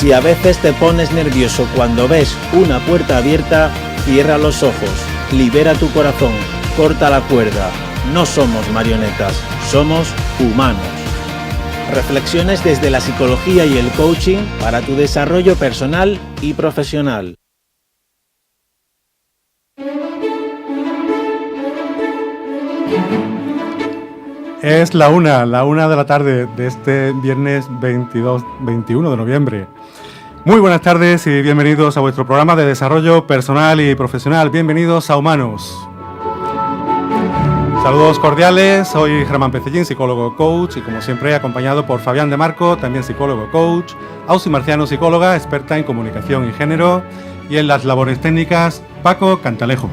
Si a veces te pones nervioso cuando ves una puerta abierta, cierra los ojos, libera tu corazón, corta la cuerda. No somos marionetas, somos humanos. Reflexiones desde la psicología y el coaching para tu desarrollo personal y profesional. Es la una de la tarde de este viernes 21 de noviembre. Muy buenas tardes y bienvenidos a vuestro programa de desarrollo personal y profesional. Bienvenidos a Humanos. Saludos cordiales, soy Germán Pecellín, psicólogo coach, y como siempre acompañado por Fabián de Marco, también psicólogo coach, Ausi Marciano, psicóloga, experta en comunicación y género, y en las labores técnicas, Paco Cantalejo.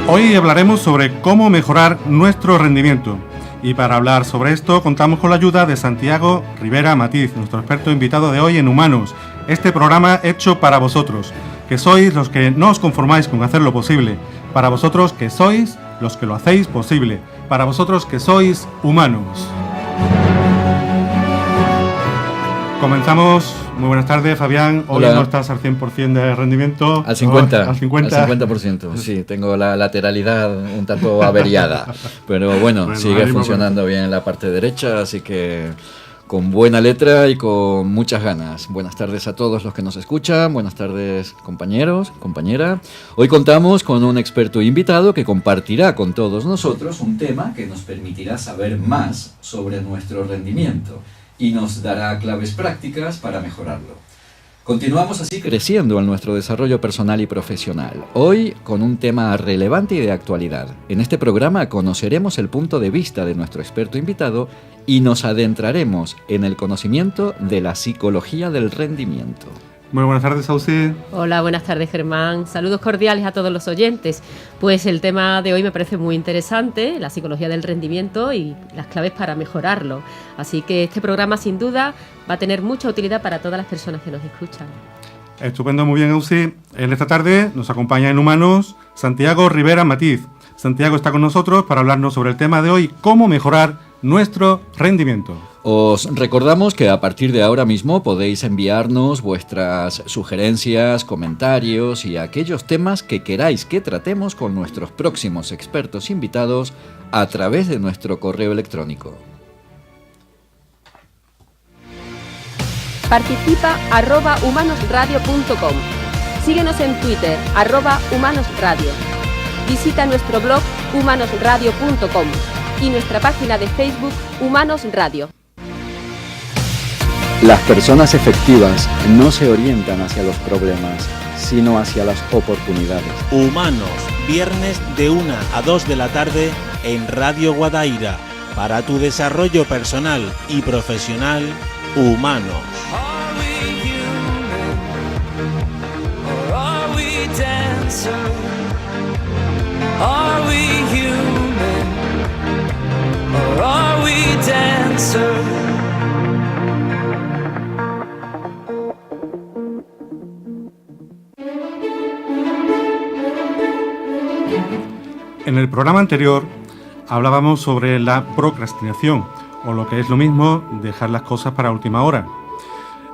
Hoy hablaremos sobre cómo mejorar nuestro rendimiento. Y para hablar sobre esto contamos con la ayuda de Santiago Rivera Matiz, nuestro experto invitado de hoy en Humanos. Este programa hecho para vosotros, que sois los que no os conformáis con hacerlo posible. Para vosotros que sois los que lo hacéis posible. Para vosotros que sois humanos. Comenzamos. Muy buenas tardes, Fabián. Hoy no estás al 100% de rendimiento. Al 50%. Sí, tengo la lateralidad un tanto averiada. Pero bueno, sigue funcionando bien la parte derecha, así que con buena letra y con muchas ganas. Buenas tardes a todos los que nos escuchan. Buenas tardes, compañeros, compañera. Hoy contamos con un experto invitado que compartirá con todos nosotros un tema que nos permitirá saber más sobre nuestro rendimiento y nos dará claves prácticas para mejorarlo. Continuamos así creciendo en nuestro desarrollo personal y profesional. Hoy con un tema relevante y de actualidad. En este programa conoceremos el punto de vista de nuestro experto invitado y nos adentraremos en el conocimiento de la psicología del rendimiento. Muy buenas tardes, Ausi. Hola, buenas tardes, Germán. Saludos cordiales a todos los oyentes. Pues el tema de hoy me parece muy interesante, la psicología del rendimiento y las claves para mejorarlo. Así que este programa, sin duda, va a tener mucha utilidad para todas las personas que nos escuchan. Estupendo, muy bien, Ausi. En esta tarde nos acompaña en Humanos Santiago Rivera Matiz. Santiago está con nosotros para hablarnos sobre el tema de hoy, cómo mejorar nuestro rendimiento. Os recordamos que a partir de ahora mismo podéis enviarnos vuestras sugerencias, comentarios y aquellos temas que queráis que tratemos con nuestros próximos expertos invitados a través de nuestro correo electrónico. Participa @humanosradio.com. Síguenos en Twitter @humanosradio. Visita nuestro blog humanosradio.com y nuestra página de Facebook Humanos Radio. Las personas efectivas no se orientan hacia los problemas, sino hacia las oportunidades. Humanos, viernes de 1 a 2 de la tarde en Radio Guadaira. Para tu desarrollo personal y profesional, Humanos. En el programa anterior hablábamos sobre la procrastinación, o lo que es lo mismo, dejar las cosas para última hora.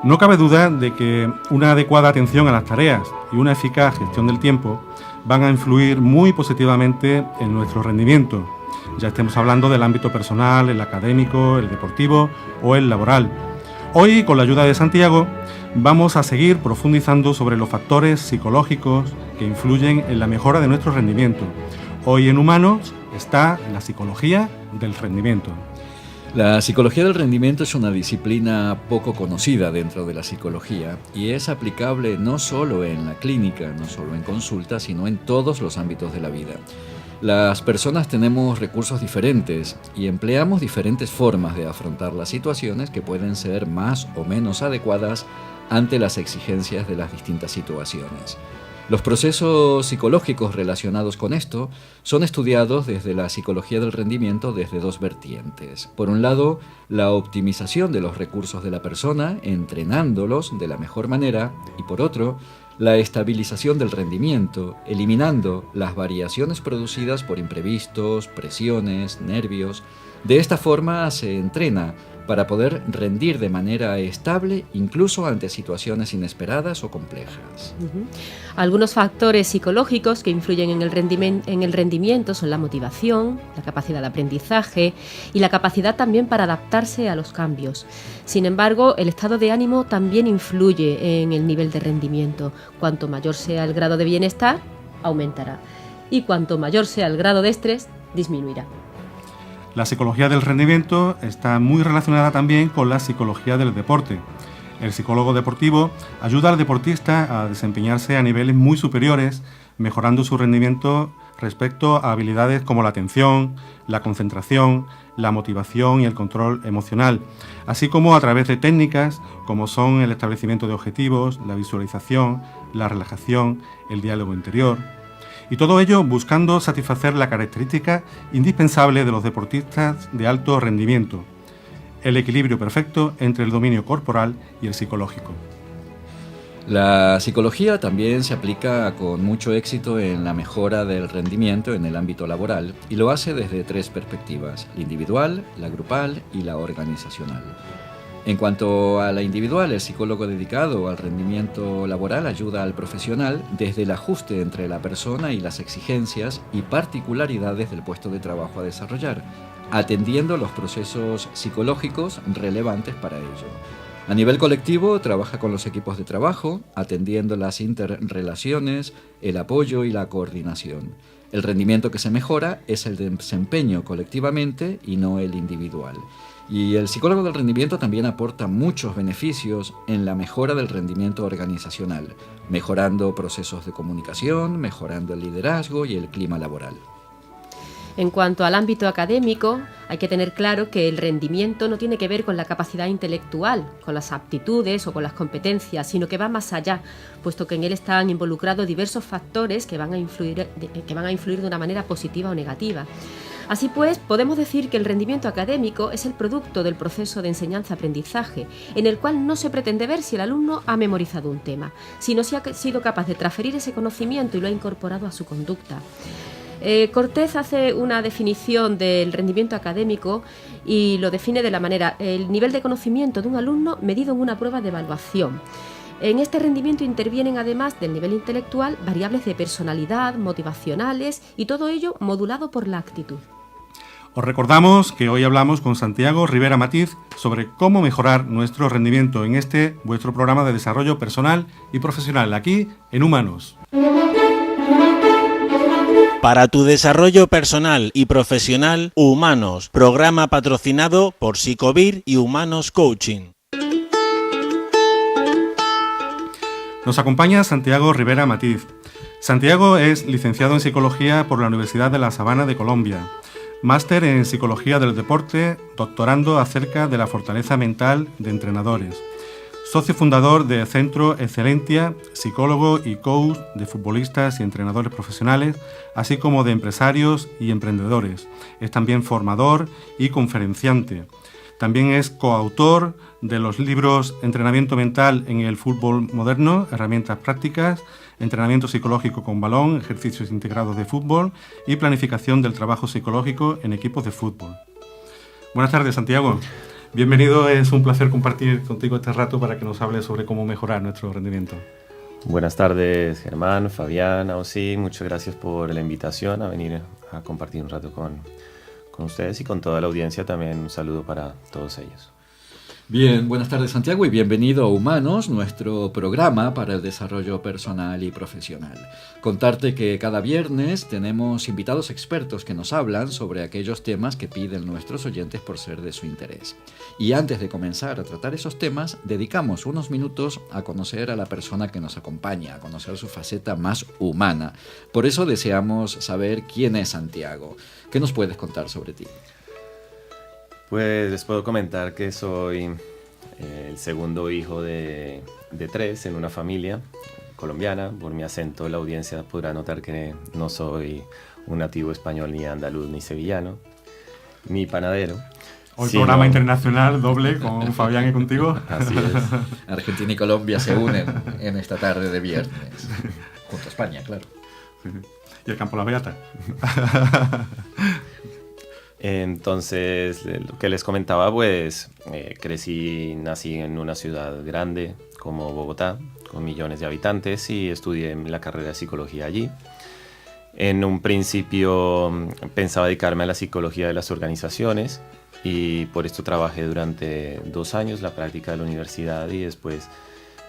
No cabe duda de que una adecuada atención a las tareas y una eficaz gestión del tiempo van a influir muy positivamente en nuestro rendimiento, ya estemos hablando del ámbito personal, el académico, el deportivo o el laboral. Hoy, con la ayuda de Santiago, vamos a seguir profundizando sobre los factores psicológicos que influyen en la mejora de nuestro rendimiento. Hoy en Humanos está la psicología del rendimiento. La psicología del rendimiento es una disciplina poco conocida dentro de la psicología y es aplicable no solo en la clínica, no solo en consulta, sino en todos los ámbitos de la vida. Las personas tenemos recursos diferentes y empleamos diferentes formas de afrontar las situaciones que pueden ser más o menos adecuadas ante las exigencias de las distintas situaciones. Los procesos psicológicos relacionados con esto son estudiados desde la psicología del rendimiento desde dos vertientes. Por un lado, la optimización de los recursos de la persona, entrenándolos de la mejor manera, y por otro, la estabilización del rendimiento, eliminando las variaciones producidas por imprevistos, presiones, nervios. De esta forma se entrena para poder rendir de manera estable incluso ante situaciones inesperadas o complejas. Algunos factores psicológicos que influyen en el rendimiento son la motivación, la capacidad de aprendizaje y la capacidad también para adaptarse a los cambios. Sin embargo, el estado de ánimo también influye en el nivel de rendimiento. Cuanto mayor sea el grado de bienestar, aumentará. Y cuanto mayor sea el grado de estrés, disminuirá. La psicología del rendimiento está muy relacionada también con la psicología del deporte. El psicólogo deportivo ayuda al deportista a desempeñarse a niveles muy superiores, mejorando su rendimiento respecto a habilidades como la atención, la concentración, la motivación y el control emocional, así como a través de técnicas como son el establecimiento de objetivos, la visualización, la relajación, el diálogo interior. Y todo ello buscando satisfacer la característica indispensable de los deportistas de alto rendimiento: el equilibrio perfecto entre el dominio corporal y el psicológico. La psicología también se aplica con mucho éxito en la mejora del rendimiento en el ámbito laboral y lo hace desde 3 perspectivas: la individual, la grupal y la organizacional. En cuanto a la individual, el psicólogo dedicado al rendimiento laboral ayuda al profesional desde el ajuste entre la persona y las exigencias y particularidades del puesto de trabajo a desarrollar, atendiendo los procesos psicológicos relevantes para ello. A nivel colectivo, trabaja con los equipos de trabajo, atendiendo las interrelaciones, el apoyo y la coordinación. El rendimiento que se mejora es el desempeño colectivamente y no el individual. Y el psicólogo del rendimiento también aporta muchos beneficios en la mejora del rendimiento organizacional, mejorando procesos de comunicación, mejorando el liderazgo y el clima laboral. En cuanto al ámbito académico, hay que tener claro que el rendimiento no tiene que ver con la capacidad intelectual, con las aptitudes o con las competencias, sino que va más allá, puesto que en él están involucrados diversos factores que van a influir de una manera positiva o negativa. Así pues, podemos decir que el rendimiento académico es el producto del proceso de enseñanza-aprendizaje, en el cual no se pretende ver si el alumno ha memorizado un tema, sino si ha sido capaz de transferir ese conocimiento y lo ha incorporado a su conducta. Cortés hace una definición del rendimiento académico y lo define de la manera: el nivel de conocimiento de un alumno medido en una prueba de evaluación. En este rendimiento intervienen, además del nivel intelectual, variables de personalidad, motivacionales y todo ello modulado por la actitud. Os recordamos que hoy hablamos con Santiago Rivera Matiz sobre cómo mejorar nuestro rendimiento en este vuestro programa de desarrollo personal y profesional aquí en Humanos. Para tu desarrollo personal y profesional, Humanos, programa patrocinado por Psicovir y Humanos Coaching. Nos acompaña Santiago Rivera Matiz. Santiago es licenciado en Psicología por la Universidad de La Sabana de Colombia, máster en Psicología del Deporte, doctorando acerca de la fortaleza mental de entrenadores, socio fundador de Centro Excelentia, psicólogo y coach de futbolistas y entrenadores profesionales, así como de empresarios y emprendedores. Es también formador y conferenciante. También es coautor de los libros Entrenamiento mental en el fútbol moderno, herramientas prácticas, entrenamiento psicológico con balón, ejercicios integrados de fútbol y planificación del trabajo psicológico en equipos de fútbol. Buenas tardes, Santiago. Bienvenido, es un placer compartir contigo este rato para que nos hables sobre cómo mejorar nuestro rendimiento. Buenas tardes, Germán, Fabián, Ausí, muchas gracias por la invitación a venir a compartir un rato con ustedes y con toda la audiencia. También un saludo para todos ellos. Bien, buenas tardes, Santiago, y bienvenido a Humanos, nuestro programa para el desarrollo personal y profesional. Contarte que cada viernes tenemos invitados expertos que nos hablan sobre aquellos temas que piden nuestros oyentes por ser de su interés. Y antes de comenzar a tratar esos temas, dedicamos unos minutos a conocer a la persona que nos acompaña, a conocer su faceta más humana. Por eso deseamos saber quién es Santiago. ¿Qué nos puedes contar sobre ti? Pues les puedo comentar que soy el segundo hijo de 3 en una familia colombiana. Por mi acento la audiencia podrá notar que no soy un nativo español, ni andaluz, ni sevillano, ni panadero. Hoy programa internacional doble con Fabián y contigo. Así es. Argentina y Colombia se unen en esta tarde de viernes. Junto a España, claro. Y el campo La Beata. Entonces, lo que les comentaba, pues nací en una ciudad grande como Bogotá, con millones de habitantes, y estudié la carrera de psicología allí. En un principio pensaba dedicarme a la psicología de las organizaciones y por esto trabajé durante 2 años la práctica de la universidad y después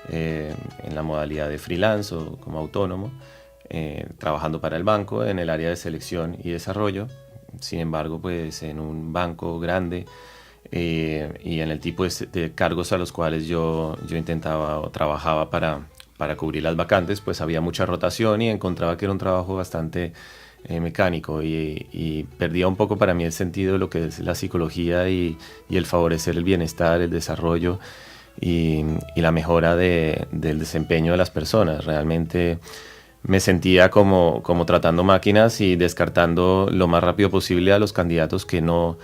en la modalidad de freelance o como autónomo, trabajando para el banco en el área de selección y desarrollo. Sin embargo, pues en un banco grande y en el tipo de cargos a los cuales yo intentaba o trabajaba para cubrir las vacantes, pues había mucha rotación y encontraba que era un trabajo bastante mecánico y perdía un poco para mí el sentido de lo que es la psicología y el favorecer el bienestar, el desarrollo y la mejora del desempeño de las personas. Realmente me sentía como tratando máquinas y descartando lo más rápido posible a los candidatos que no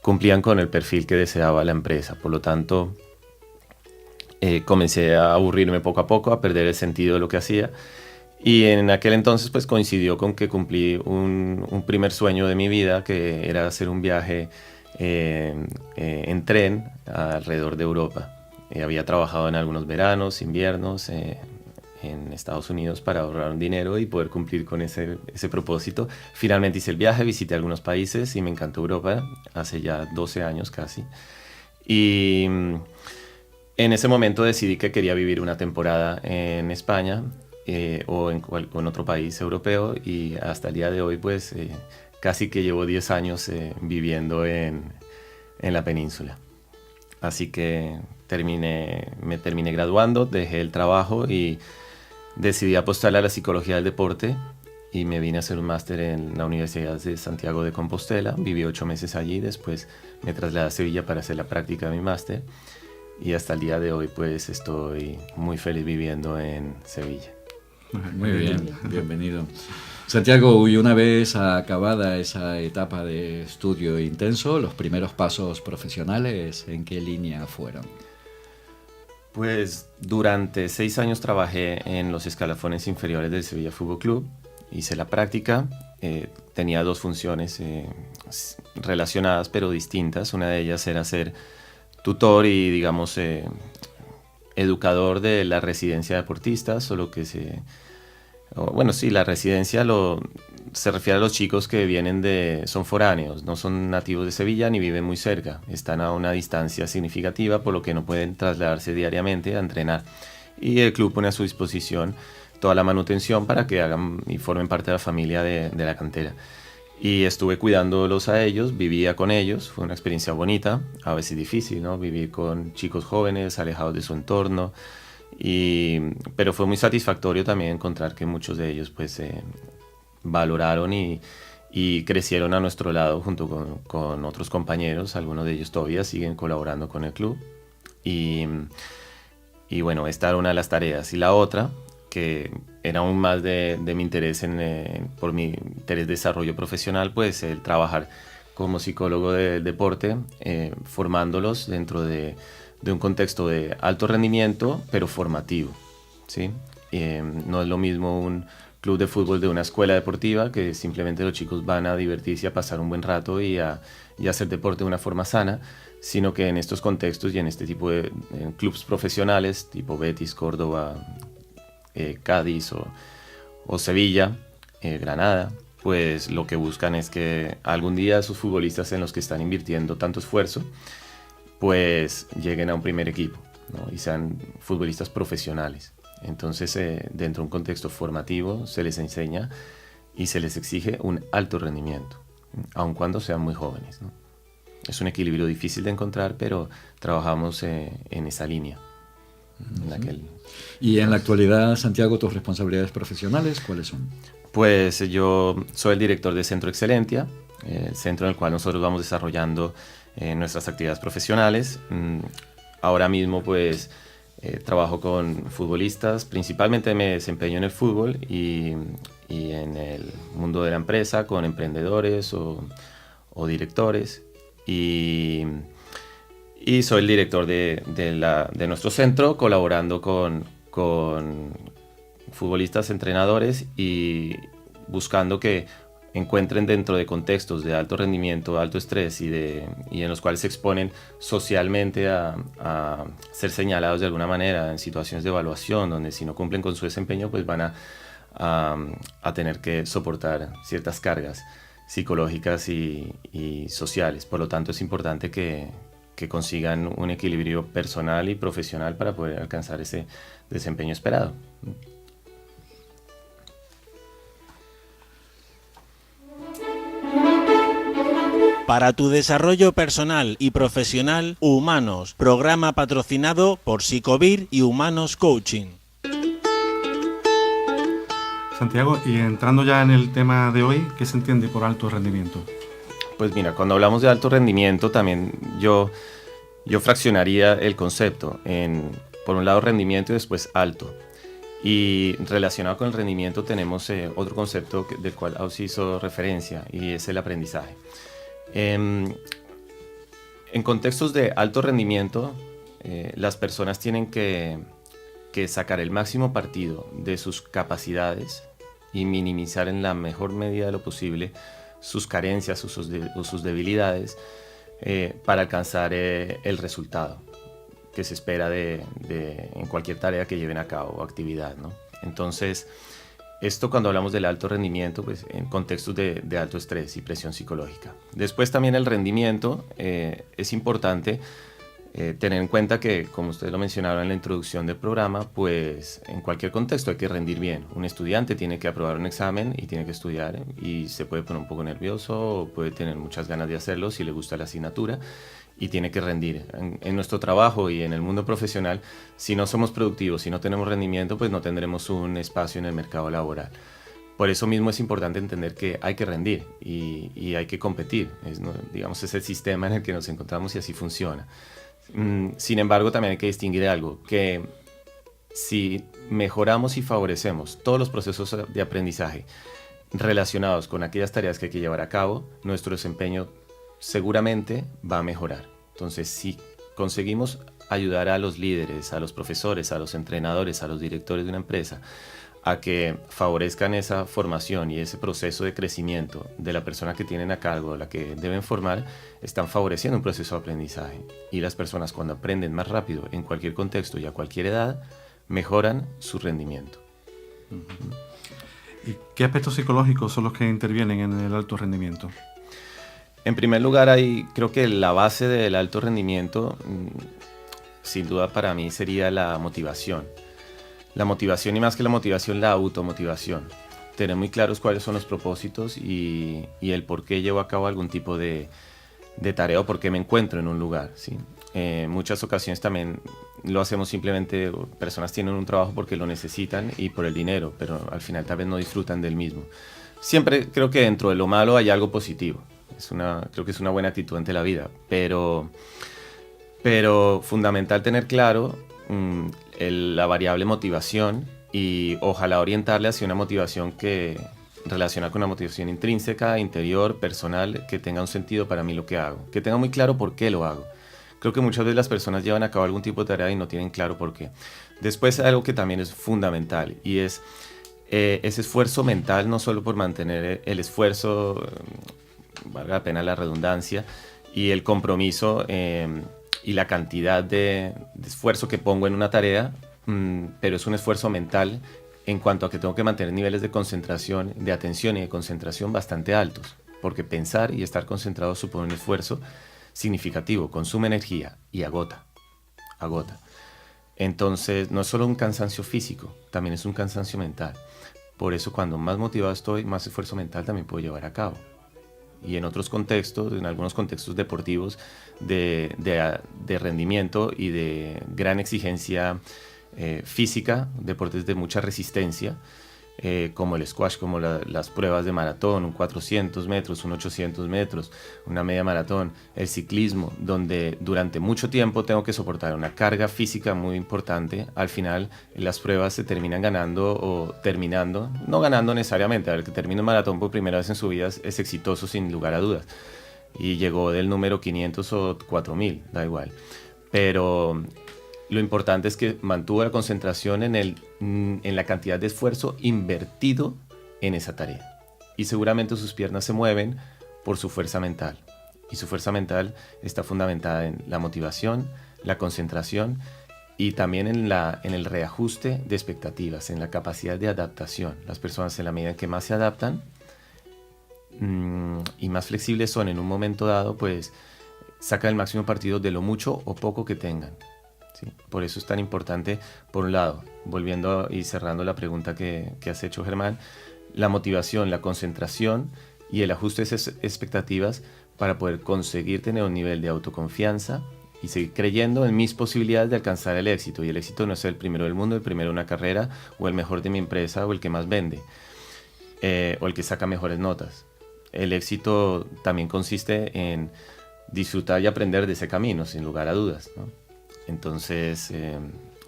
cumplían con el perfil que deseaba la empresa. Por lo tanto, comencé a aburrirme poco a poco, a perder el sentido de lo que hacía. Y en aquel entonces pues coincidió con que cumplí un primer sueño de mi vida, que era hacer un viaje en tren alrededor de Europa. Había trabajado en algunos veranos, inviernos en Estados Unidos para ahorrar un dinero y poder cumplir con ese propósito. Finalmente hice el viaje, visité algunos países y me encantó Europa, hace ya 12 años casi. Y en ese momento decidí que quería vivir una temporada en España o en otro país europeo, y hasta el día de hoy pues casi que llevo 10 años viviendo en la península. Así que me terminé graduando, dejé el trabajo y decidí apostarle a la psicología del deporte y me vine a hacer un máster en la Universidad de Santiago de Compostela. Viví 8 meses allí, después me trasladé a Sevilla para hacer la práctica de mi máster. Y hasta el día de hoy pues estoy muy feliz viviendo en Sevilla. Muy bien, bienvenido. Santiago, y una vez acabada esa etapa de estudio intenso, los primeros pasos profesionales, ¿en qué línea fueron? Pues durante 6 años trabajé en los escalafones inferiores del Sevilla Fútbol Club. Hice la práctica, tenía 2 funciones relacionadas pero distintas. Una de ellas era ser tutor y, digamos, educador de la residencia de deportistas, solo que la residencia se refiere a los chicos que son foráneos, no son nativos de Sevilla ni viven muy cerca, están a una distancia significativa, por lo que no pueden trasladarse diariamente a entrenar. Y el club pone a su disposición toda la manutención para que hagan y formen parte de la familia de la cantera. Y estuve cuidándolos a ellos, vivía con ellos, fue una experiencia bonita, a veces difícil, ¿no? Vivir con chicos jóvenes, alejados de su entorno, pero fue muy satisfactorio también encontrar que muchos de ellos pues valoraron y crecieron a nuestro lado junto con otros compañeros. Algunos de ellos todavía siguen colaborando con el club. Y bueno, esta era una de las tareas. Y la otra, que era aún más de mi interés por mi interés de desarrollo profesional, pues el trabajar como psicólogo del deporte, formándolos dentro de un contexto de alto rendimiento, pero formativo, ¿sí? No es lo mismo un club de fútbol de una escuela deportiva, que simplemente los chicos van a divertirse, a pasar un buen rato y a hacer deporte de una forma sana, sino que en estos contextos y en este tipo de clubes profesionales, tipo Betis, Córdoba, Cádiz o Sevilla, Granada, pues lo que buscan es que algún día esos futbolistas en los que están invirtiendo tanto esfuerzo, pues lleguen a un primer equipo, ¿no? Y sean futbolistas profesionales. Entonces, dentro de un contexto formativo se les enseña y se les exige un alto rendimiento, aun cuando sean muy jóvenes, ¿no? Es un equilibrio difícil de encontrar, pero trabajamos en esa línea. Y en la actualidad, Santiago, ¿tus responsabilidades profesionales cuáles son? Pues yo soy el director de Centro Excelentia, el centro en el cual nosotros vamos desarrollando nuestras actividades profesionales. Ahora mismo pues trabajo con futbolistas, principalmente me desempeño en el fútbol y en el mundo de la empresa con emprendedores o directores, y soy el director de nuestro centro, colaborando con futbolistas, entrenadores, y buscando que encuentren dentro de contextos de alto rendimiento, alto estrés y en los cuales se exponen socialmente a ser señalados de alguna manera en situaciones de evaluación, donde si no cumplen con su desempeño, pues van a tener que soportar ciertas cargas psicológicas y sociales. Por lo tanto, es importante que consigan un equilibrio personal y profesional para poder alcanzar ese desempeño esperado. Para tu desarrollo personal y profesional, Humanos, programa patrocinado por Psicovir y Humanos Coaching. Santiago, y entrando ya en el tema de hoy, ¿qué se entiende por alto rendimiento? Pues mira, cuando hablamos de alto rendimiento, también yo fraccionaría el concepto en, por un lado, rendimiento y después alto. Y relacionado con el rendimiento tenemos otro concepto del cual Ausi hizo referencia, y es el aprendizaje. En contextos de alto rendimiento, las personas tienen que sacar el máximo partido de sus capacidades y minimizar en la mejor medida de lo posible sus carencias o sus debilidades para alcanzar el resultado que se espera en cualquier tarea que lleven a cabo o actividad, ¿no? Entonces, esto cuando hablamos del alto rendimiento, pues en contextos de alto estrés y presión psicológica. Después también el rendimiento, es importante tener en cuenta que, como ustedes lo mencionaron en la introducción del programa, pues en cualquier contexto hay que rendir bien. Un estudiante tiene que aprobar un examen y tiene que estudiar y se puede poner un poco nervioso o puede tener muchas ganas de hacerlo si le gusta la asignatura y tiene que rendir. En nuestro trabajo y en el mundo profesional, si no somos productivos, si no tenemos rendimiento, pues no tendremos un espacio en el mercado laboral. Por eso mismo es importante entender que hay que rendir y hay que competir. Digamos, es el sistema en el que nos encontramos y así funciona. Sin embargo, también hay que distinguir algo, que si mejoramos y favorecemos todos los procesos de aprendizaje relacionados con aquellas tareas que hay que llevar a cabo, nuestro desempeño seguramente va a mejorar. Entonces, si conseguimos ayudar a los líderes, a los profesores, a los entrenadores, a los directores de una empresa a que favorezcan esa formación y ese proceso de crecimiento de la persona que tienen a cargo, la que deben formar, están favoreciendo un proceso de aprendizaje. Y las personas, cuando aprenden más rápido en cualquier contexto y a cualquier edad, mejoran su rendimiento. ¿Y qué aspectos psicológicos son los que intervienen en el alto rendimiento? En primer lugar, creo que la base del alto rendimiento, sin duda para mí, sería la motivación. La motivación, y más que la motivación, la automotivación. Tener muy claros cuáles son los propósitos y el por qué llevo a cabo algún tipo de tarea o por qué me encuentro en un lugar, ¿sí? En muchas ocasiones también lo hacemos simplemente, personas tienen un trabajo porque lo necesitan y por el dinero, pero al final tal vez no disfrutan del mismo. Siempre creo que dentro de lo malo hay algo positivo. Creo que es una buena actitud ante la vida, pero fundamental tener claro la variable motivación y ojalá orientarle hacia una motivación que relaciona con una motivación intrínseca, interior, personal, que tenga un sentido para mí lo que hago, que tenga muy claro por qué lo hago. Creo que muchas veces las personas llevan a cabo algún tipo de tarea y no tienen claro por qué. Después algo que también es fundamental y es ese esfuerzo mental, no solo por mantener el esfuerzo, valga la pena la redundancia, y el compromiso y la cantidad de esfuerzo que pongo en una tarea, pero es un esfuerzo mental en cuanto a que tengo que mantener niveles de concentración, de atención y de concentración bastante altos, porque pensar y estar concentrado supone un esfuerzo significativo, consume energía y agota. Entonces, no es solo un cansancio físico, también es un cansancio mental. Por eso, cuando más motivado estoy, más esfuerzo mental también puedo llevar a cabo. Y en otros contextos, en algunos contextos deportivos de rendimiento y de gran exigencia física, deportes de mucha resistencia, como el squash, como las pruebas de maratón, un 400 metros, un 800 metros, una media maratón, el ciclismo, donde durante mucho tiempo tengo que soportar una carga física muy importante. Al final las pruebas se terminan ganando o terminando, no ganando necesariamente. El que termina un maratón por primera vez en su vida es exitoso sin lugar a dudas y llegó del número 500 o 4000, da igual, pero lo importante es que mantuvo la concentración en la cantidad de esfuerzo invertido en esa tarea. y seguramente sus piernas se mueven por su fuerza mental. Y su fuerza mental está fundamentada en la motivación, la concentración y también en el reajuste de expectativas, en la capacidad de adaptación. Las personas, en la medida en que más se adaptan y más flexibles son en un momento dado, pues sacan el máximo partido de lo mucho o poco que tengan. ¿Sí? Por eso es tan importante, por un lado, volviendo y cerrando la pregunta que has hecho, Germán, la motivación, la concentración y el ajuste de esas expectativas para poder conseguir tener un nivel de autoconfianza y seguir creyendo en mis posibilidades de alcanzar el éxito. Y el éxito no es el primero del mundo, el primero de una carrera, o el mejor de mi empresa, o el que más vende, o el que saca mejores notas. El éxito también consiste en disfrutar y aprender de ese camino, sin lugar a dudas, ¿no? Entonces,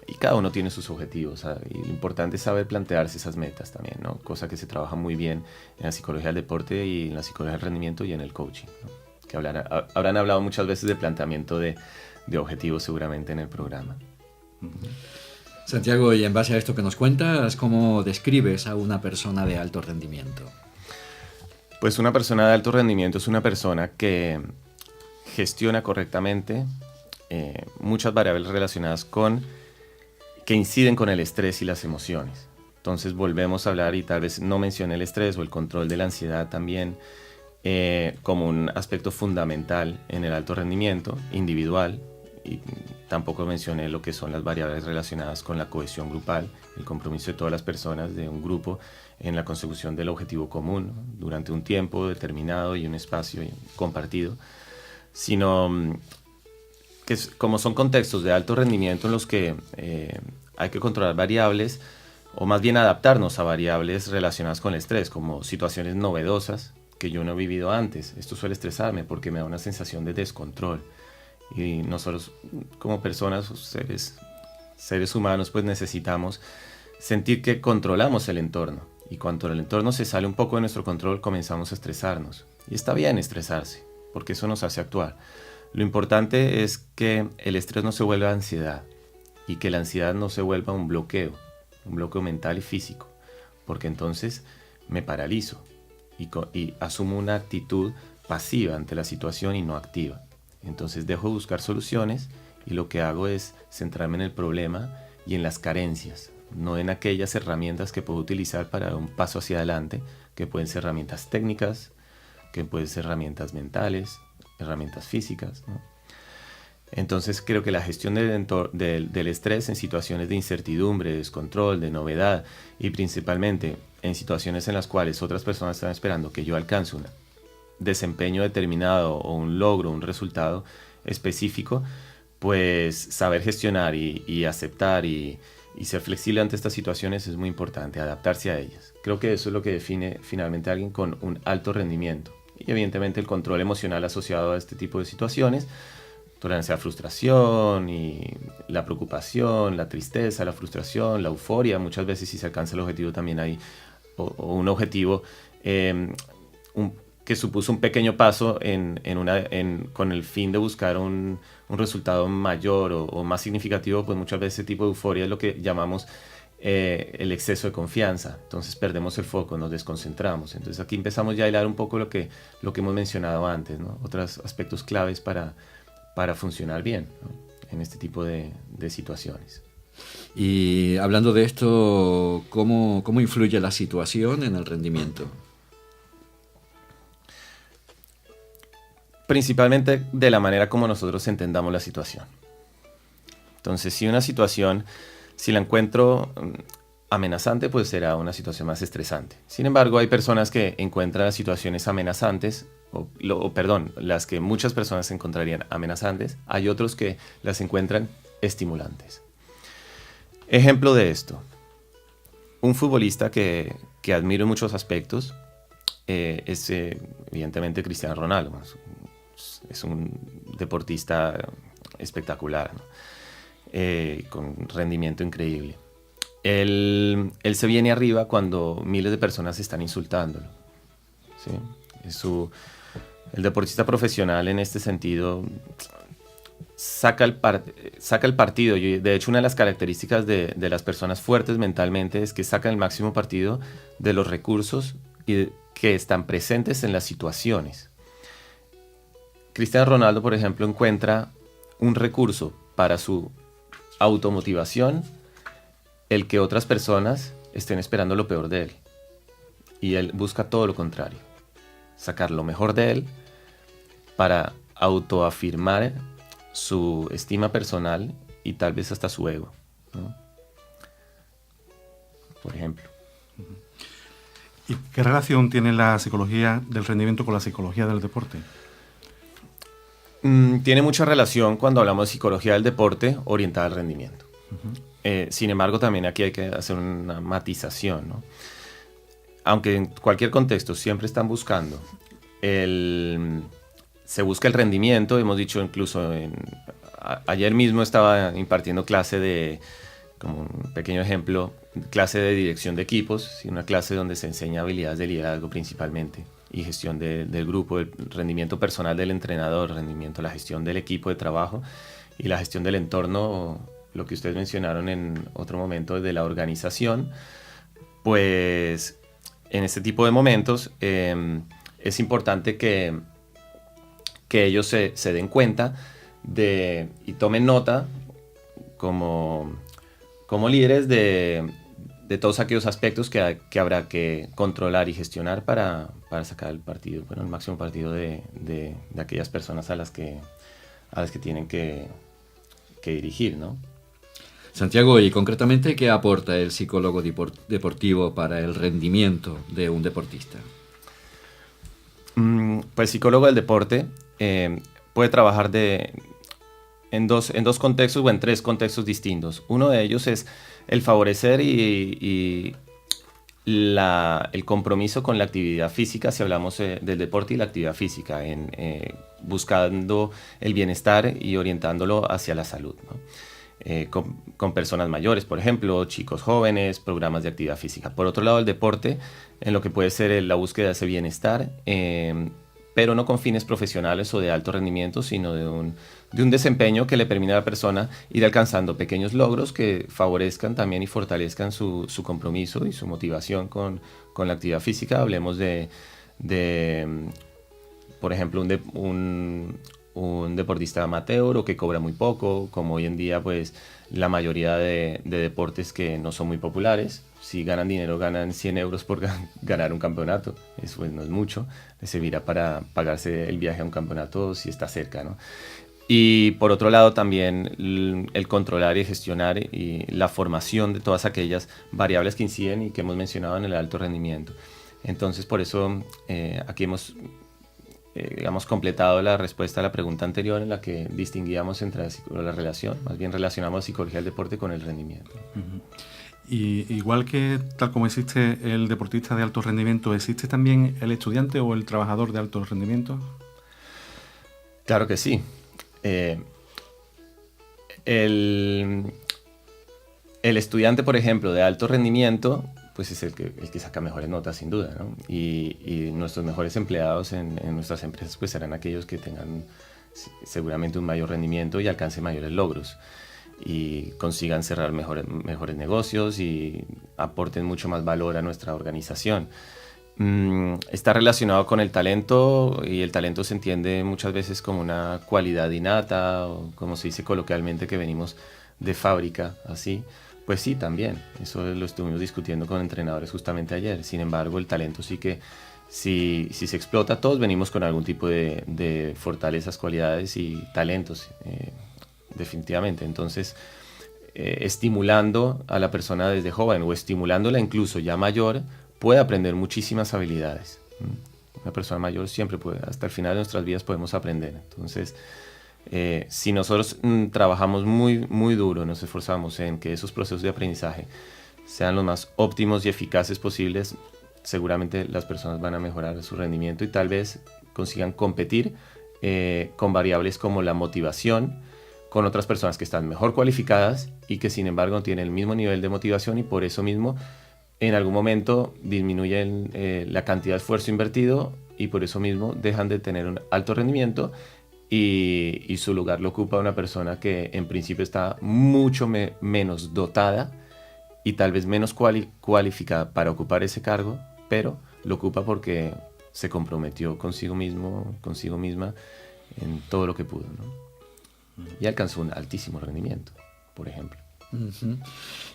y cada uno tiene sus objetivos, ¿sabes? Y lo importante es saber plantearse esas metas también, ¿no? Cosa que se trabaja muy bien en la psicología del deporte y en la psicología del rendimiento y en el coaching, ¿no? Que habrán hablado muchas veces de planteamiento de objetivos seguramente en el programa. Santiago, y en base a esto que nos cuentas, ¿cómo describes a una persona de alto rendimiento? Pues una persona de alto rendimiento es una persona que gestiona correctamente muchas variables relacionadas que inciden con el estrés y las emociones. Entonces volvemos a hablar, y tal vez no mencioné el estrés o el control de la ansiedad también como un aspecto fundamental en el alto rendimiento individual, y tampoco mencioné lo que son las variables relacionadas con la cohesión grupal, el compromiso de todas las personas de un grupo en la consecución del objetivo común, ¿no? Durante un tiempo determinado y un espacio compartido, sino que como son contextos de alto rendimiento en los que hay que controlar variables, o más bien adaptarnos a variables relacionadas con el estrés, como situaciones novedosas que yo no he vivido antes. Esto suele estresarme porque me da una sensación de descontrol. Y nosotros como personas, seres humanos, pues necesitamos sentir que controlamos el entorno. Y cuando el entorno se sale un poco de nuestro control, comenzamos a estresarnos. Y está bien estresarse, porque eso nos hace actuar. Lo importante es que el estrés no se vuelva ansiedad y que la ansiedad no se vuelva un bloqueo mental y físico, porque entonces me paralizo y asumo una actitud pasiva ante la situación y no activa. Entonces dejo de buscar soluciones y lo que hago es centrarme en el problema y en las carencias, no en aquellas herramientas que puedo utilizar para dar un paso hacia adelante, que pueden ser herramientas técnicas, que pueden ser herramientas mentales, herramientas físicas, ¿no? Entonces creo que la gestión del estrés en situaciones de incertidumbre, de descontrol, de novedad, y principalmente en situaciones en las cuales otras personas están esperando que yo alcance un desempeño determinado o un logro, un resultado específico, pues saber gestionar y aceptar y ser flexible ante estas situaciones es muy importante, adaptarse a ellas. Creo que eso es lo que define finalmente a alguien con un alto rendimiento. Y evidentemente el control emocional asociado a este tipo de situaciones, tolerancia a la frustración y la preocupación, la tristeza, la frustración, la euforia. Muchas veces si se alcanza el objetivo también hay o un objetivo que supuso un pequeño paso con el fin de buscar un resultado mayor o más significativo, pues muchas veces ese tipo de euforia es lo que llamamos el exceso de confianza. Entonces perdemos el foco, nos desconcentramos. Entonces aquí empezamos ya a hilar un poco lo que hemos mencionado antes, ¿no? Otros aspectos claves para funcionar bien, ¿no? En este tipo de situaciones. Y hablando de esto, ¿cómo influye la situación en el rendimiento? Principalmente de la manera como nosotros entendamos la situación. Entonces, si una situación, si la encuentro amenazante, pues será una situación más estresante. Sin embargo, hay personas que encuentran las situaciones amenazantes, las que muchas personas encontrarían amenazantes, hay otros que las encuentran estimulantes. Ejemplo de esto, un futbolista que admiro en muchos aspectos es evidentemente Cristiano Ronaldo. Es un deportista espectacular, ¿no? Con rendimiento increíble. Él se viene arriba cuando miles de personas están insultándolo, ¿sí? El deportista profesional en este sentido saca el partido. De hecho, una de las características de las personas fuertes mentalmente es que sacan el máximo partido de los recursos y que están presentes en las situaciones. Cristiano Ronaldo, por ejemplo, encuentra un recurso para su automotivación, el que otras personas estén esperando lo peor de él. Y él busca todo lo contrario, sacar lo mejor de él para autoafirmar su estima personal y tal vez hasta su ego, ¿no? Por ejemplo. ¿Y qué relación tiene la psicología del rendimiento con la psicología del deporte? Tiene mucha relación cuando hablamos de psicología del deporte orientada al rendimiento. Sin embargo, también aquí hay que hacer una matización, ¿no? Aunque en cualquier contexto siempre están buscando se busca el rendimiento. Hemos dicho incluso ayer mismo estaba impartiendo clase como un pequeño ejemplo, clase de dirección de equipos, una clase donde se enseña habilidades de liderazgo principalmente y gestión del grupo, el rendimiento personal del entrenador, la gestión del equipo de trabajo y la gestión del entorno, lo que ustedes mencionaron en otro momento de la organización. Pues en este tipo de momentos es importante que ellos se den cuenta y tomen nota como líderes de todos aquellos aspectos que habrá que controlar y gestionar para sacar el partido, el máximo partido de aquellas personas a las que tienen que dirigir, ¿no? Santiago, y concretamente, ¿qué aporta el psicólogo deportivo para el rendimiento de un deportista? Pues el psicólogo del deporte puede trabajar en dos contextos o en tres contextos distintos. Uno de ellos es el favorecer y el compromiso con la actividad física, si hablamos del deporte y la actividad física, buscando el bienestar y orientándolo hacia la salud, ¿no? Con personas mayores, por ejemplo, chicos jóvenes, programas de actividad física. Por otro lado, el deporte, en lo que puede ser la búsqueda de ese bienestar, pero no con fines profesionales o de alto rendimiento, sino de un desempeño que le permita a la persona ir alcanzando pequeños logros que favorezcan también y fortalezcan su compromiso y su motivación con la actividad física. Hablemos de por ejemplo, un deportista amateur o que cobra muy poco, como hoy en día pues la mayoría de deportes que no son muy populares. Si ganan dinero, ganan 100 euros por ganar un campeonato. Eso pues no es mucho, les servirá para pagarse el viaje a un campeonato si está cerca, ¿no? Y por otro lado también el controlar y gestionar y la formación de todas aquellas variables que inciden y que hemos mencionado en el alto rendimiento. Entonces por eso aquí hemos completado la respuesta a la pregunta anterior, en la que distinguíamos entre la relación, más bien relacionamos psicología del deporte con el rendimiento. Uh-huh. Y igual que tal como existe el deportista de alto rendimiento, ¿existe también el estudiante o el trabajador de alto rendimiento? Claro que sí. El estudiante, por ejemplo, de alto rendimiento, pues es el que saca mejores notas, sin duda, ¿no? Y nuestros mejores empleados en nuestras empresas pues serán aquellos que tengan seguramente un mayor rendimiento y alcancen mayores logros y consigan cerrar mejores negocios y aporten mucho más valor a nuestra organización. Está relacionado con el talento, y el talento se entiende muchas veces como una cualidad innata, o como se dice coloquialmente, que venimos de fábrica, así. Pues sí, también. Eso lo estuvimos discutiendo con entrenadores justamente ayer. Sin embargo, el talento sí que, si se explota, todos venimos con algún tipo de fortalezas, cualidades y talentos, definitivamente. Entonces, estimulando a la persona desde joven o estimulándola incluso ya mayor, puede aprender muchísimas habilidades. Una persona mayor siempre puede, hasta el final de nuestras vidas podemos aprender. Entonces, si nosotros trabajamos muy, muy duro, nos esforzamos en que esos procesos de aprendizaje sean los más óptimos y eficaces posibles, seguramente las personas van a mejorar su rendimiento y tal vez consigan competir con variables como la motivación con otras personas que están mejor cualificadas y que sin embargo no tienen el mismo nivel de motivación, y por eso mismo en algún momento disminuyen la cantidad de esfuerzo invertido y por eso mismo dejan de tener un alto rendimiento y su lugar lo ocupa una persona que en principio está mucho menos dotada y tal vez menos cualificada para ocupar ese cargo, pero lo ocupa porque se comprometió consigo mismo, consigo misma en todo lo que pudo, ¿no? Y alcanzó un altísimo rendimiento, por ejemplo. Uh-huh.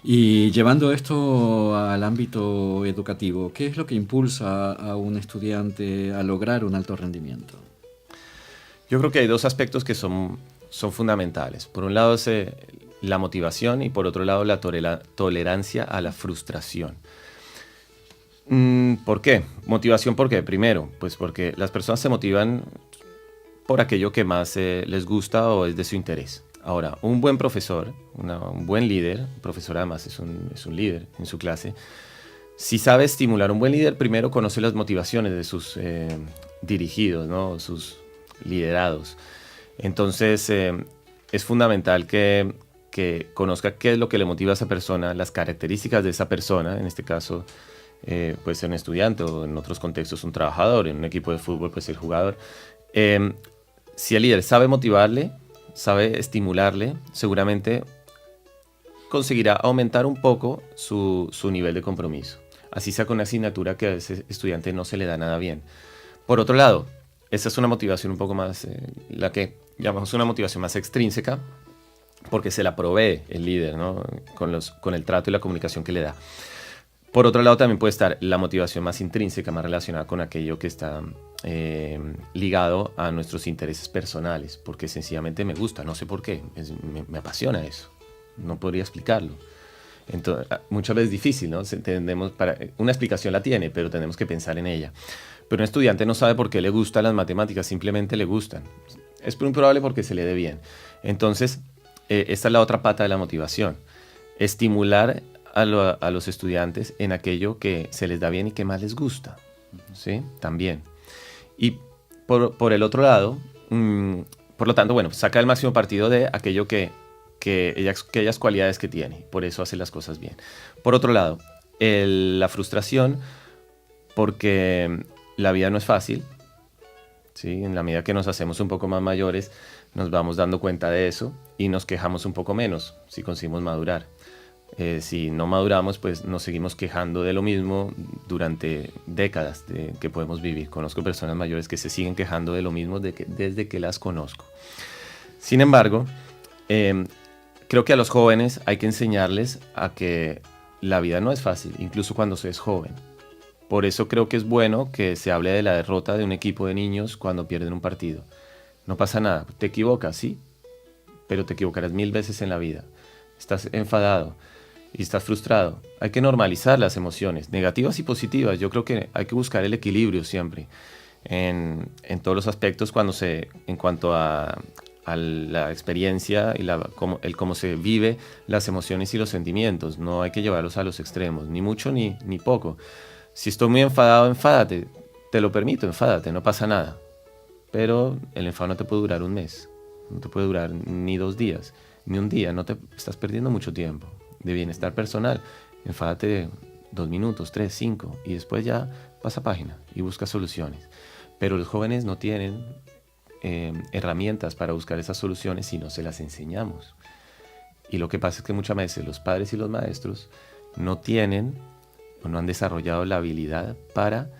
Y llevando esto al ámbito educativo, ¿qué es lo que impulsa a un estudiante a lograr un alto rendimiento? Yo creo que hay dos aspectos que son fundamentales. Por un lado es la motivación y por otro lado la tolerancia a la frustración. ¿Por qué? Motivación, ¿por qué? Primero, pues porque las personas se motivan por aquello que más les gusta o es de su interés. Ahora, un buen profesor, un buen líder, un profesor además es un líder en su clase, si sabe estimular, un buen líder primero conoce las motivaciones de sus dirigidos, ¿no? Sus liderados. Entonces, es fundamental que conozca qué es lo que le motiva a esa persona, las características de esa persona, en este caso puede ser un estudiante o en otros contextos un trabajador, en un equipo de fútbol puede ser el jugador. Si el líder sabe motivarle, sabe estimularle, seguramente conseguirá aumentar un poco su nivel de compromiso. Así sea con una asignatura que a ese estudiante no se le da nada bien. Por otro lado, esta es una motivación un poco más, la que llamamos una motivación más extrínseca, porque se la provee el líder, ¿no? con el trato y la comunicación que le da. Por otro lado, también puede estar la motivación más intrínseca, más relacionada con aquello que está ligado a nuestros intereses personales, porque sencillamente me gusta, no sé por qué, me apasiona eso, no podría explicarlo. Entonces, muchas veces es difícil, ¿no? Una explicación la tiene, pero tenemos que pensar en ella. Pero un estudiante no sabe por qué le gustan las matemáticas, simplemente le gustan. Es muy probable porque se le dé bien. Entonces, esta es la otra pata de la motivación. Estimular a los estudiantes en aquello que se les da bien y que más les gusta, ¿sí? También. Y por el otro lado, por lo tanto, bueno, saca el máximo partido de aquello aquellas cualidades que tiene. Por eso hace las cosas bien. Por otro lado, la frustración, porque la vida no es fácil, ¿sí? En la medida que nos hacemos un poco más mayores, nos vamos dando cuenta de eso y nos quejamos un poco menos si conseguimos madurar. Si no maduramos, pues nos seguimos quejando de lo mismo durante décadas que podemos vivir. Conozco personas mayores que se siguen quejando de lo mismo desde que las conozco. Sin embargo, creo que a los jóvenes hay que enseñarles a que la vida no es fácil, incluso cuando se es joven. Por eso creo que es bueno que se hable de la derrota de un equipo de niños cuando pierden un partido. No pasa nada, te equivocas, sí, pero te equivocarás 1000 veces en la vida. Estás enfadado y estás frustrado. Hay que normalizar las emociones, negativas y positivas. Yo creo que hay que buscar el equilibrio siempre en todos los aspectos en cuanto a la experiencia y cómo se vive las emociones y los sentimientos. No hay que llevarlos a los extremos, ni mucho ni poco. Si estoy muy enfadado, enfádate. Te lo permito, enfádate, no pasa nada. Pero el enfado no te puede durar un mes, no te puede durar ni 2 días, ni un día. Estás perdiendo mucho tiempo de bienestar personal. Enfádate 2 minutos, 3, 5 y después ya pasa página y busca soluciones. Pero los jóvenes no tienen herramientas para buscar esas soluciones si no se las enseñamos. Y lo que pasa es que muchas veces los padres y los maestros no tienen o no han desarrollado la habilidad para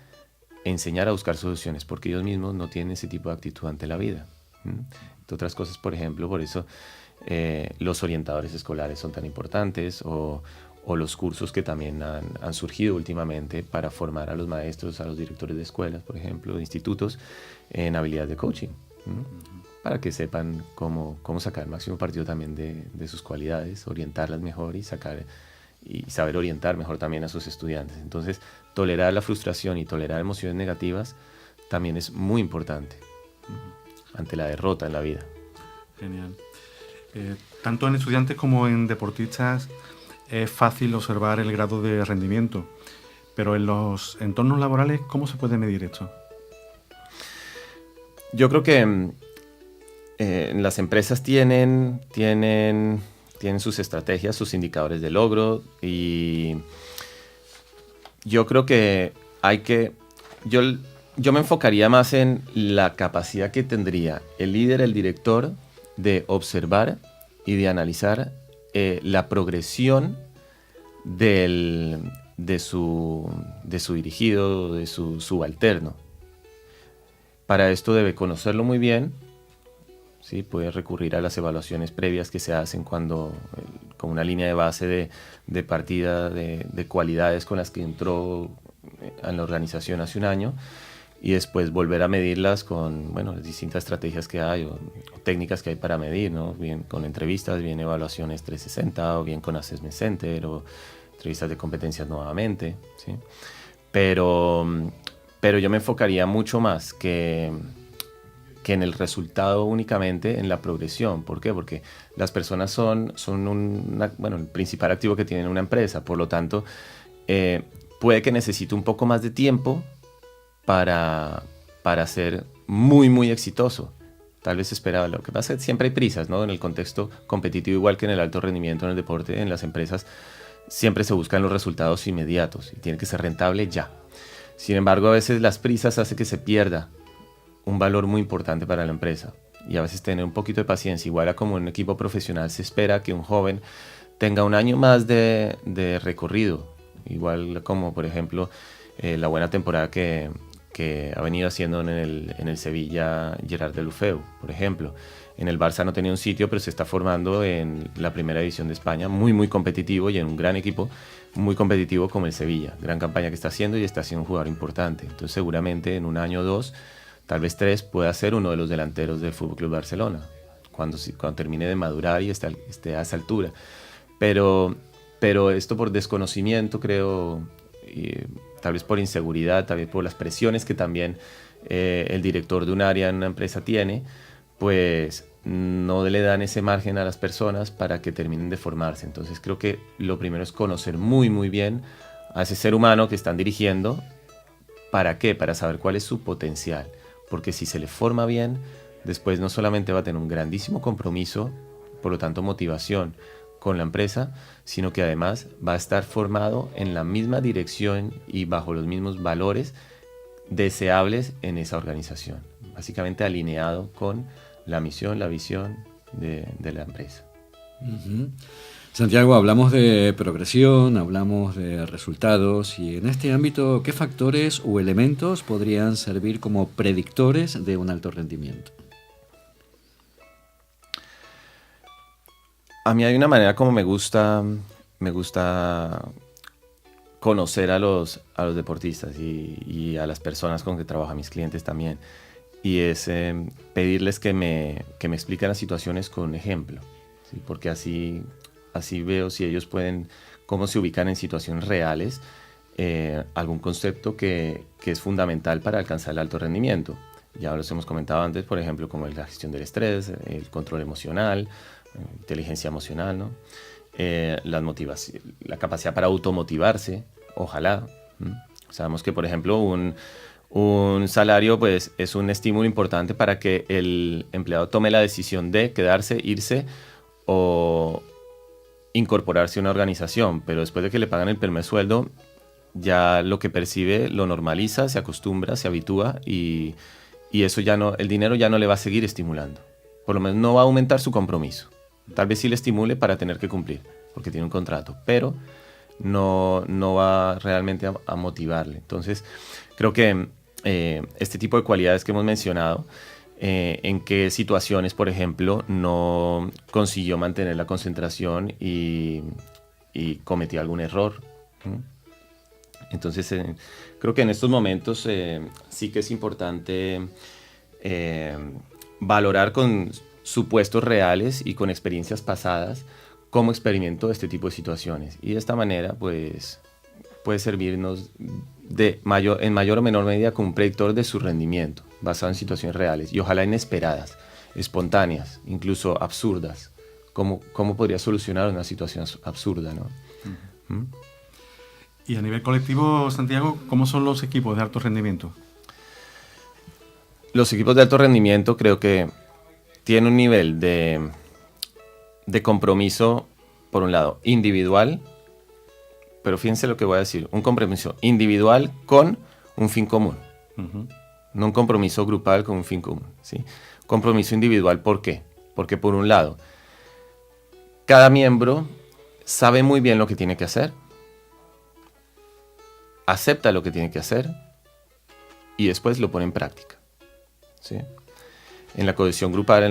enseñar a buscar soluciones, porque ellos mismos no tienen ese tipo de actitud ante la vida. Entre otras cosas, por ejemplo, por eso los orientadores escolares son tan importantes, o los cursos que también han surgido últimamente para formar a los maestros, a los directores de escuelas, por ejemplo, de institutos, en habilidades de coaching, para que sepan cómo sacar el máximo partido también de sus cualidades, orientarlas mejor y saber orientar mejor también a sus estudiantes. Entonces, tolerar la frustración y tolerar emociones negativas también es muy importante ante la derrota en la vida. Genial. Tanto en estudiantes como en deportistas es fácil observar el grado de rendimiento, pero en los entornos laborales, ¿cómo se puede medir esto? Yo creo que en las empresas tienen sus estrategias, sus indicadores de logro, y yo creo que yo me enfocaría más en la capacidad que tendría el líder, el director, de observar y de analizar la progresión del de su dirigido, de su subalterno. Para esto debe conocerlo muy bien, ¿sí? Puede recurrir a las evaluaciones previas que se hacen con una línea de base de partida de cualidades con las que entró en la organización hace un año, y después volver a medirlas con las distintas estrategias que hay o técnicas que hay para medir, ¿no? Bien con entrevistas, bien evaluaciones 360 o bien con Assessment Center o entrevistas de competencias nuevamente, ¿sí? Pero yo me enfocaría mucho más que en el resultado únicamente, en la progresión. ¿Por qué? Porque las personas son el principal activo que tiene una empresa. Por lo tanto, puede que necesite un poco más de tiempo para ser muy, muy exitoso. Tal vez esperaba. Lo que pasa es que siempre hay prisas, ¿no? En el contexto competitivo, igual que en el alto rendimiento, en el deporte, en las empresas, siempre se buscan los resultados inmediatos y tiene que ser rentable ya. Sin embargo, a veces las prisas hacen que se pierda un valor muy importante para la empresa, y a veces tener un poquito de paciencia. Igual a como en un equipo profesional se espera que un joven tenga un año más de recorrido, igual como por ejemplo la buena temporada que ha venido haciendo en el Sevilla Gerard Deulofeu, por ejemplo. En el Barça no tenía un sitio, pero se está formando en la primera división de España, muy muy competitivo, y en un gran equipo muy competitivo como el Sevilla. Gran campaña que está haciendo, y está siendo un jugador importante. Entonces seguramente en un año o dos, tal vez 3, pueda ser uno de los delanteros del FC Barcelona, cuando termine de madurar y esté a esa altura. Pero esto por desconocimiento, creo, tal vez por inseguridad, tal vez por las presiones que también el director de un área en una empresa tiene, pues no le dan ese margen a las personas para que terminen de formarse. Entonces creo que lo primero es conocer muy muy bien a ese ser humano que están dirigiendo. ¿Para qué? Para saber cuál es su potencial. Porque si se le forma bien, después no solamente va a tener un grandísimo compromiso, por lo tanto motivación con la empresa, sino que además va a estar formado en la misma dirección y bajo los mismos valores deseables en esa organización. Básicamente alineado con la misión, la visión de la empresa. Uh-huh. Santiago, hablamos de progresión, hablamos de resultados, y en este ámbito, ¿qué factores o elementos podrían servir como predictores de un alto rendimiento? A mí hay una manera como me gusta conocer a los deportistas y a las personas con que trabajan, mis clientes también, y es pedirles que me expliquen las situaciones con un ejemplo, ¿sí? Porque así veo si ellos cómo se ubican en situaciones reales, algún concepto que es fundamental para alcanzar el alto rendimiento. Ya los hemos comentado antes, por ejemplo, como la gestión del estrés, el control emocional, inteligencia emocional, ¿no? La capacidad para automotivarse, ojalá. Sabemos que, por ejemplo, un salario pues, es un estímulo importante para que el empleado tome la decisión de quedarse, irse o incorporarse a una organización, pero después de que le pagan el primer sueldo, ya lo que percibe lo normaliza, se acostumbra, se habitúa, y eso ya no, el dinero ya no le va a seguir estimulando. Por lo menos no va a aumentar su compromiso. Tal vez sí le estimule para tener que cumplir, porque tiene un contrato, pero no va realmente a motivarle. Entonces, creo que este tipo de cualidades que hemos mencionado, en qué situaciones, por ejemplo, no consiguió mantener la concentración y cometió algún error. Entonces, creo que en estos momentos sí que es importante valorar con supuestos reales y con experiencias pasadas cómo experimento este tipo de situaciones. Y de esta manera, pues, puede servirnos en mayor o menor medida como un predictor de su rendimiento, basado en situaciones reales y ojalá inesperadas, espontáneas, incluso absurdas. ¿Cómo podría solucionar una situación absurda, ¿no? Uh-huh. Y a nivel colectivo, Santiago, ¿cómo son los equipos de alto rendimiento? Los equipos de alto rendimiento creo que tienen un nivel de compromiso, por un lado, individual, pero fíjense lo que voy a decir, un compromiso individual con un fin común. Uh-huh. No un compromiso grupal con un fin común, ¿sí? Compromiso individual, ¿por qué? Porque por un lado, cada miembro sabe muy bien lo que tiene que hacer, acepta lo que tiene que hacer y después lo pone en práctica, ¿sí? En la cohesión grupal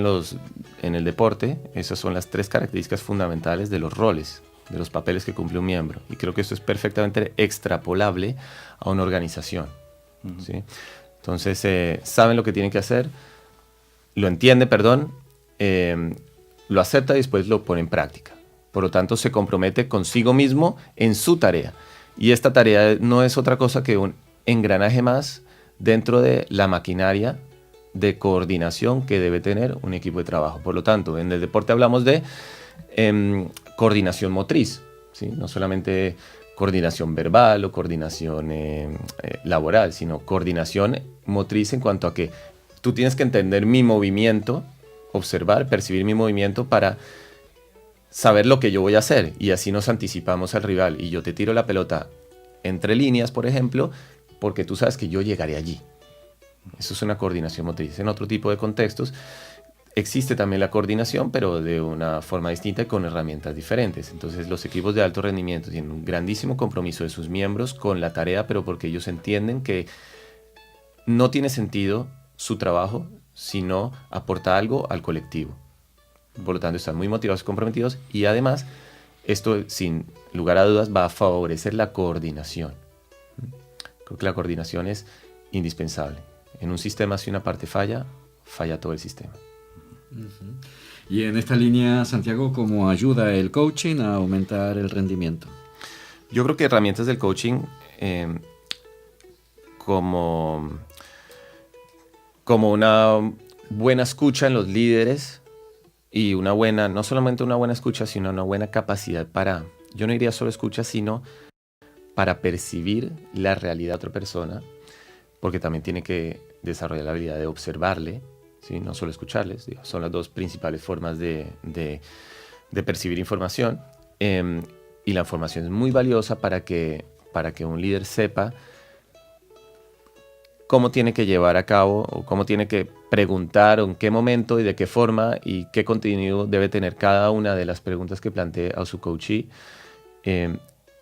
en el deporte, esas son las 3 características fundamentales de los roles, de los papeles que cumple un miembro. Y creo que esto es perfectamente extrapolable a una organización, ¿sí? Entonces, saben lo que tienen que hacer, lo entiende, lo acepta y después lo pone en práctica. Por lo tanto, se compromete consigo mismo en su tarea. Y esta tarea no es otra cosa que un engranaje más dentro de la maquinaria de coordinación que debe tener un equipo de trabajo. Por lo tanto, en el deporte hablamos de coordinación motriz, ¿sí? No solamente coordinación verbal o coordinación laboral, sino coordinación motriz en cuanto a que tú tienes que entender mi movimiento, observar, percibir mi movimiento para saber lo que yo voy a hacer, y así nos anticipamos al rival. Y yo te tiro la pelota entre líneas, por ejemplo, porque tú sabes que yo llegaré allí. Eso es una coordinación motriz. En otro tipo de contextos existe también la coordinación, pero de una forma distinta y con herramientas diferentes. Entonces, los equipos de alto rendimiento tienen un grandísimo compromiso de sus miembros con la tarea, pero porque ellos entienden que no tiene sentido su trabajo si no aporta algo al colectivo. Por lo tanto, están muy motivados y comprometidos, y además, esto sin lugar a dudas va a favorecer la coordinación. Creo que la coordinación es indispensable. En un sistema, si una parte falla, falla todo el sistema. Y en esta línea, Santiago, ¿cómo ayuda el coaching a aumentar el rendimiento? Yo creo que herramientas del coaching como una buena escucha en los líderes y no solamente una buena escucha, sino una buena capacidad yo no diría solo escucha, sino para percibir la realidad de otra persona, porque también tiene que desarrollar la habilidad de observarle, ¿sí? No solo escucharles. Son las 2 principales formas de percibir información, y la información es muy valiosa para que un líder sepa cómo tiene que llevar a cabo o cómo tiene que preguntar, o en qué momento y de qué forma y qué contenido debe tener cada una de las preguntas que plantea a su coachee,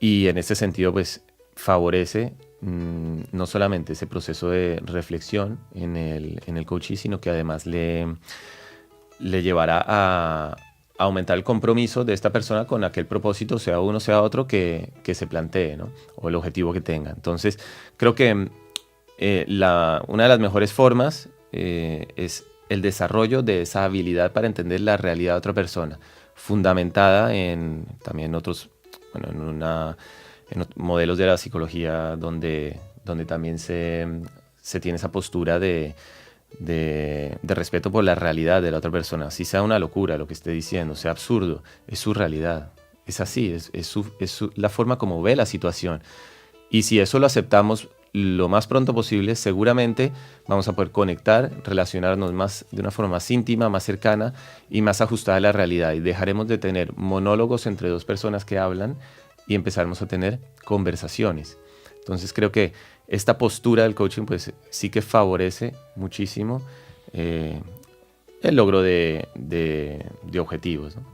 y en este sentido pues favorece no solamente ese proceso de reflexión en el coachee, sino que además le llevará a aumentar el compromiso de esta persona con aquel propósito, sea uno, sea otro, que se plantee, ¿no? O el objetivo que tenga. Entonces, creo que una de las mejores formas es el desarrollo de esa habilidad para entender la realidad de otra persona, fundamentada en también otros, en modelos de la psicología donde también se tiene esa postura de respeto por la realidad de la otra persona. Si sea una locura lo que esté diciendo, sea absurdo, es su realidad, es así, es la forma como ve la situación. Y si eso lo aceptamos lo más pronto posible, seguramente vamos a poder conectar, relacionarnos de una forma más íntima, más cercana y más ajustada a la realidad. Y dejaremos de tener monólogos entre 2 personas que hablan y empezaremos a tener conversaciones. Entonces creo que esta postura del coaching pues sí que favorece muchísimo el logro de objetivos, ¿no?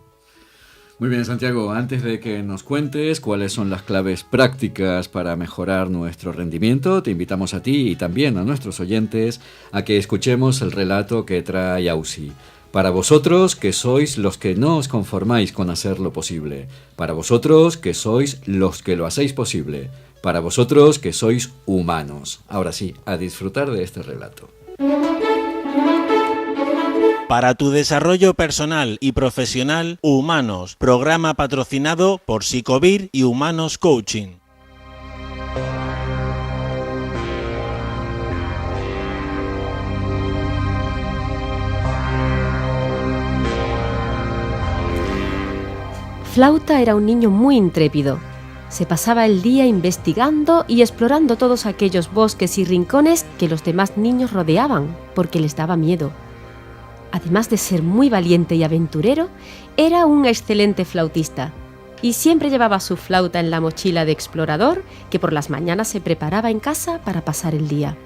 Muy bien, Santiago, antes de que nos cuentes cuáles son las claves prácticas para mejorar nuestro rendimiento, te invitamos a ti y también a nuestros oyentes a que escuchemos el relato que trae Ausi. Para vosotros que sois los que no os conformáis con hacer lo posible. Para vosotros que sois los que lo hacéis posible. Para vosotros que sois humanos. Ahora sí, a disfrutar de este relato. Para tu desarrollo personal y profesional, Humanos, programa patrocinado por Psicovir y Humanos Coaching. Flauta era un niño muy intrépido. Se pasaba el día investigando y explorando todos aquellos bosques y rincones que los demás niños rodeaban, porque les daba miedo. Además de ser muy valiente y aventurero, era un excelente flautista y siempre llevaba su flauta en la mochila de explorador que por las mañanas se preparaba en casa para pasar el día.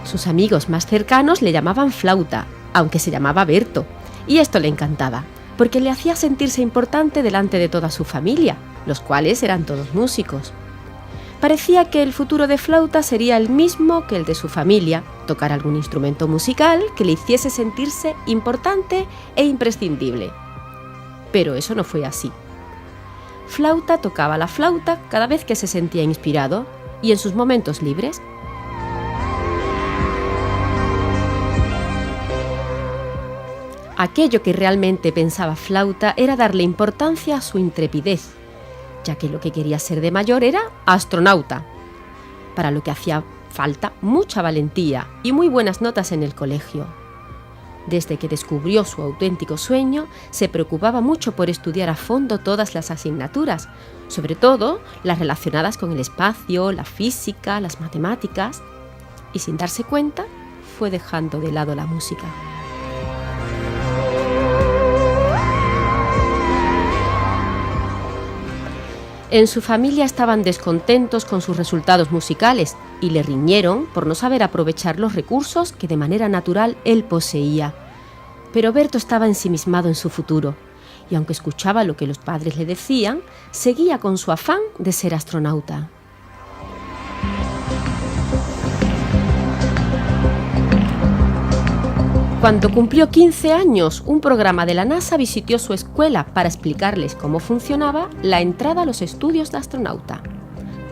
Sus amigos más cercanos le llamaban Flauta, aunque se llamaba Berto, y esto le encantaba, porque le hacía sentirse importante delante de toda su familia, los cuales eran todos músicos. Parecía que el futuro de Flauta sería el mismo que el de su familia, tocar algún instrumento musical que le hiciese sentirse importante e imprescindible. Pero eso no fue así. Flauta tocaba la flauta cada vez que se sentía inspirado y en sus momentos libres. Aquello que realmente pensaba Flauta era darle importancia a su intrepidez, ya que lo que quería ser de mayor era astronauta, para lo que hacía falta mucha valentía y muy buenas notas en el colegio. Desde que descubrió su auténtico sueño, se preocupaba mucho por estudiar a fondo todas las asignaturas, sobre todo las relacionadas con el espacio, la física, las matemáticas, y sin darse cuenta, fue dejando de lado la música. En su familia estaban descontentos con sus resultados musicales y le riñeron por no saber aprovechar los recursos que de manera natural él poseía. Pero Berto estaba ensimismado en su futuro y aunque escuchaba lo que los padres le decían, seguía con su afán de ser astronauta. Cuando cumplió 15 años, un programa de la NASA visitó su escuela para explicarles cómo funcionaba la entrada a los estudios de astronauta.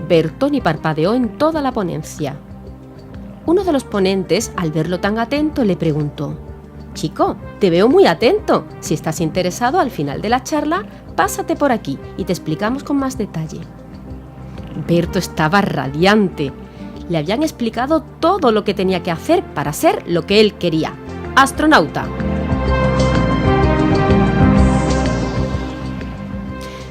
Berto ni parpadeó en toda la ponencia. Uno de los ponentes, al verlo tan atento, le preguntó: «Chico, te veo muy atento. Si estás interesado, al final de la charla, pásate por aquí y te explicamos con más detalle». Berto estaba radiante. Le habían explicado todo lo que tenía que hacer para ser lo que él quería: astronauta.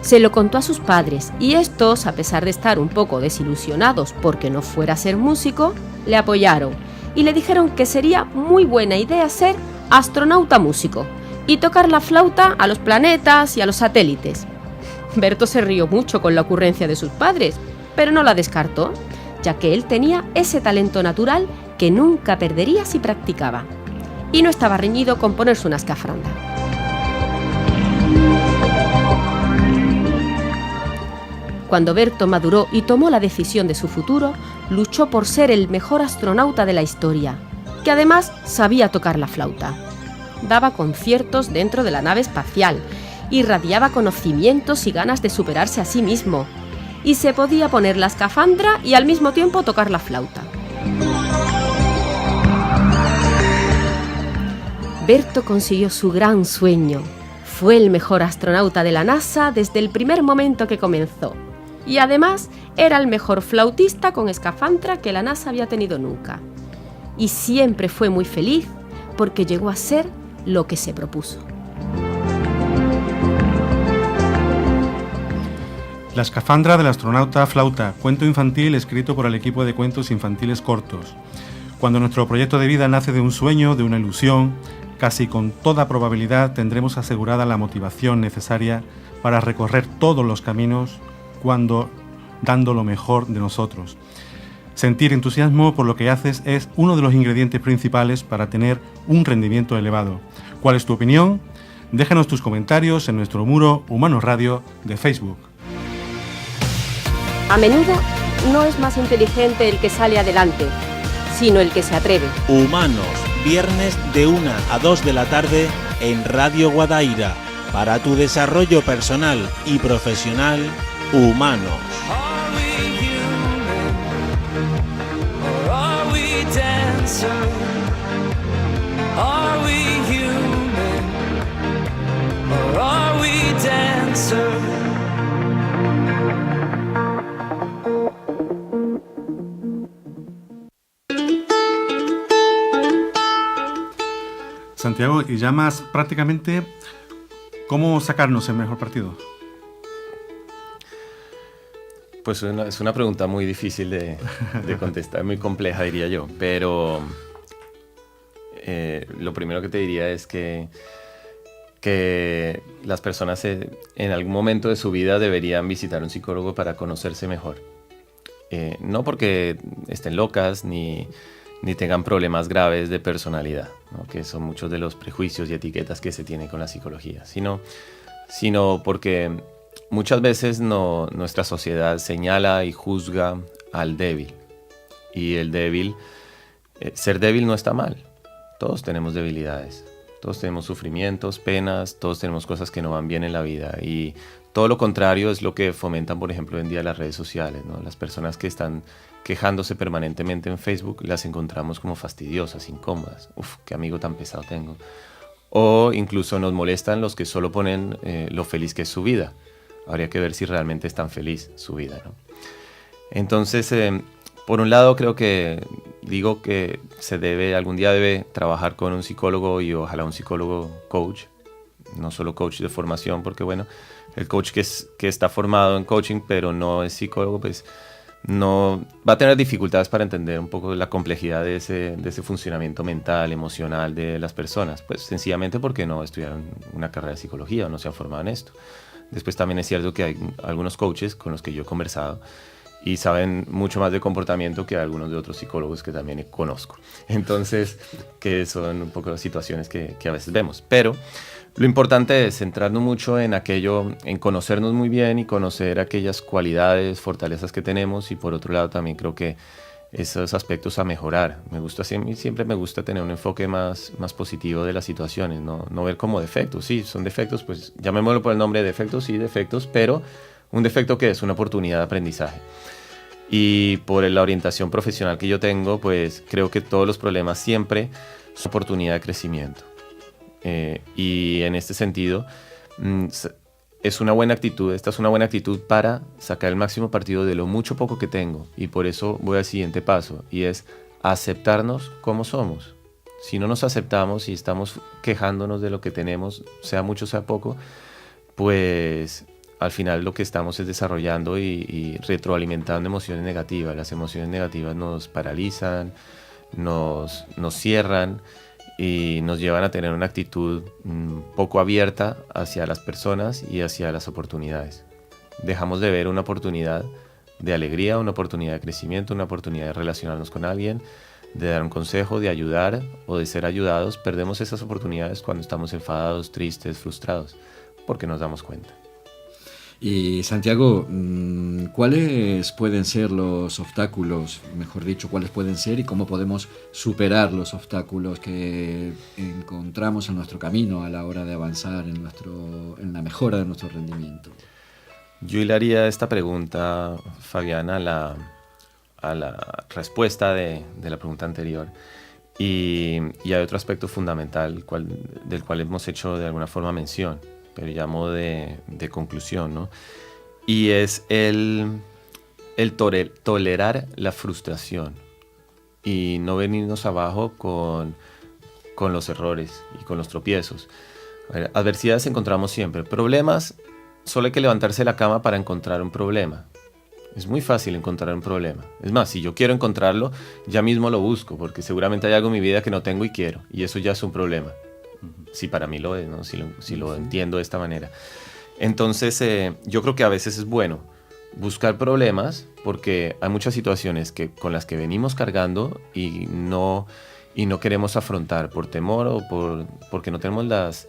Se lo contó a sus padres y estos, a pesar de estar un poco desilusionados porque no fuera a ser músico, le apoyaron y le dijeron que sería muy buena idea ser astronauta músico y tocar la flauta a los planetas y a los satélites. Berto se rió mucho con la ocurrencia de sus padres, pero no la descartó, ya que él tenía ese talento natural que nunca perdería si practicaba. Y no estaba reñido con ponerse una escafranda. Cuando Berto maduró y tomó la decisión de su futuro, luchó por ser el mejor astronauta de la historia, que además sabía tocar la flauta. Daba conciertos dentro de la nave espacial, irradiaba conocimientos y ganas de superarse a sí mismo, y se podía poner la escafandra y al mismo tiempo tocar la flauta. Berto consiguió su gran sueño. Fue el mejor astronauta de la NASA desde el primer momento que comenzó. Y además era el mejor flautista con escafandra que la NASA había tenido nunca. Y siempre fue muy feliz porque llegó a ser lo que se propuso. La escafandra del astronauta flauta, cuento infantil escrito por el equipo de cuentos infantiles cortos. Cuando nuestro proyecto de vida nace de un sueño, de una ilusión, casi con toda probabilidad tendremos asegurada la motivación necesaria para recorrer todos los caminos dando lo mejor de nosotros. Sentir entusiasmo por lo que haces es uno de los ingredientes principales para tener un rendimiento elevado. ¿Cuál es tu opinión? Déjanos tus comentarios en nuestro muro Humanos Radio de Facebook. A menudo no es más inteligente el que sale adelante, sino el que se atreve. Humanos, viernes de 1 a 2 de la tarde en Radio Guadaira. Para tu desarrollo personal y profesional, Humanos. Santiago, y ya más prácticamente, ¿cómo sacarnos el mejor partido? Pues es una pregunta muy difícil de contestar, muy compleja diría yo, pero lo primero que te diría es que las personas en algún momento de su vida deberían visitar un psicólogo para conocerse mejor. No porque estén locas ni ni tengan problemas graves de personalidad, ¿no? Que son muchos de los prejuicios y etiquetas que se tienen con la psicología, sino porque muchas veces nuestra sociedad señala y juzga al débil, y el débil, ser débil no está mal. Todos tenemos debilidades, todos tenemos sufrimientos, penas, todos tenemos cosas que no van bien en la vida, y todo lo contrario es lo que fomentan, por ejemplo, hoy en día las redes sociales, ¿no? Las personas que están quejándose permanentemente en Facebook las encontramos como fastidiosas, incómodas. Uf, qué amigo tan pesado tengo. O incluso nos molestan los que solo ponen lo feliz que es su vida. Habría que ver si realmente es tan feliz su vida, ¿no? Entonces, por un lado creo que digo que algún día debe trabajar con un psicólogo, y ojalá un psicólogo coach, no solo coach de formación, porque bueno, el coach que está formado en coaching pero no es psicólogo, pues no va a tener dificultades para entender un poco la complejidad de ese funcionamiento mental, emocional de las personas, pues sencillamente porque no estudiaron una carrera de psicología o no se han formado en esto. Después también es cierto que hay algunos coaches con los que yo he conversado y saben mucho más de comportamiento que algunos de otros psicólogos que también conozco. Entonces, que son un poco las situaciones que a veces vemos. Pero lo importante es centrarnos mucho en aquello, en conocernos muy bien y conocer aquellas cualidades, fortalezas que tenemos, y por otro lado también creo que esos aspectos a mejorar. Siempre me gusta tener un enfoque más positivo de las situaciones, no ver como defectos. Sí, son defectos, pues llamémoslo por el nombre de defectos, sí, defectos, pero un defecto que es una oportunidad de aprendizaje. Y por la orientación profesional que yo tengo, pues creo que todos los problemas siempre son oportunidad de crecimiento. Y en este sentido, esta es una buena actitud para sacar el máximo partido de lo mucho poco que tengo. Y por eso voy al siguiente paso, y es aceptarnos como somos. Si no nos aceptamos y estamos quejándonos de lo que tenemos, sea mucho, sea poco, pues al final lo que estamos es desarrollando y retroalimentando emociones negativas. Las emociones negativas nos paralizan, nos cierran y nos llevan a tener una actitud poco abierta hacia las personas y hacia las oportunidades. Dejamos de ver una oportunidad de alegría, una oportunidad de crecimiento, una oportunidad de relacionarnos con alguien, de dar un consejo, de ayudar o de ser ayudados. Perdemos esas oportunidades cuando estamos enfadados, tristes, frustrados, porque nos damos cuenta. Y Santiago, ¿cuáles pueden ser los obstáculos, mejor dicho, cuáles pueden ser y cómo podemos superar los obstáculos que encontramos en nuestro camino a la hora de avanzar en la mejora de nuestro rendimiento? Yo le haría esta pregunta, Fabián, a la respuesta de la pregunta anterior. Y hay otro aspecto fundamental del cual hemos hecho de alguna forma mención, pero llamo de conclusión, ¿no? Y es el tolerar la frustración y no venirnos abajo con los errores y con los tropiezos. Adversidades encontramos siempre. Problemas, solo hay que levantarse de la cama para encontrar un problema. Es muy fácil encontrar un problema. Es más, si yo quiero encontrarlo, ya mismo lo busco, porque seguramente hay algo en mi vida que no tengo y quiero, y eso ya es un problema. Si para mí lo es, ¿no? Si lo entiendo de esta manera. Entonces, yo creo que a veces es bueno buscar problemas, porque hay muchas situaciones con las que venimos cargando y no queremos afrontar por temor o porque no tenemos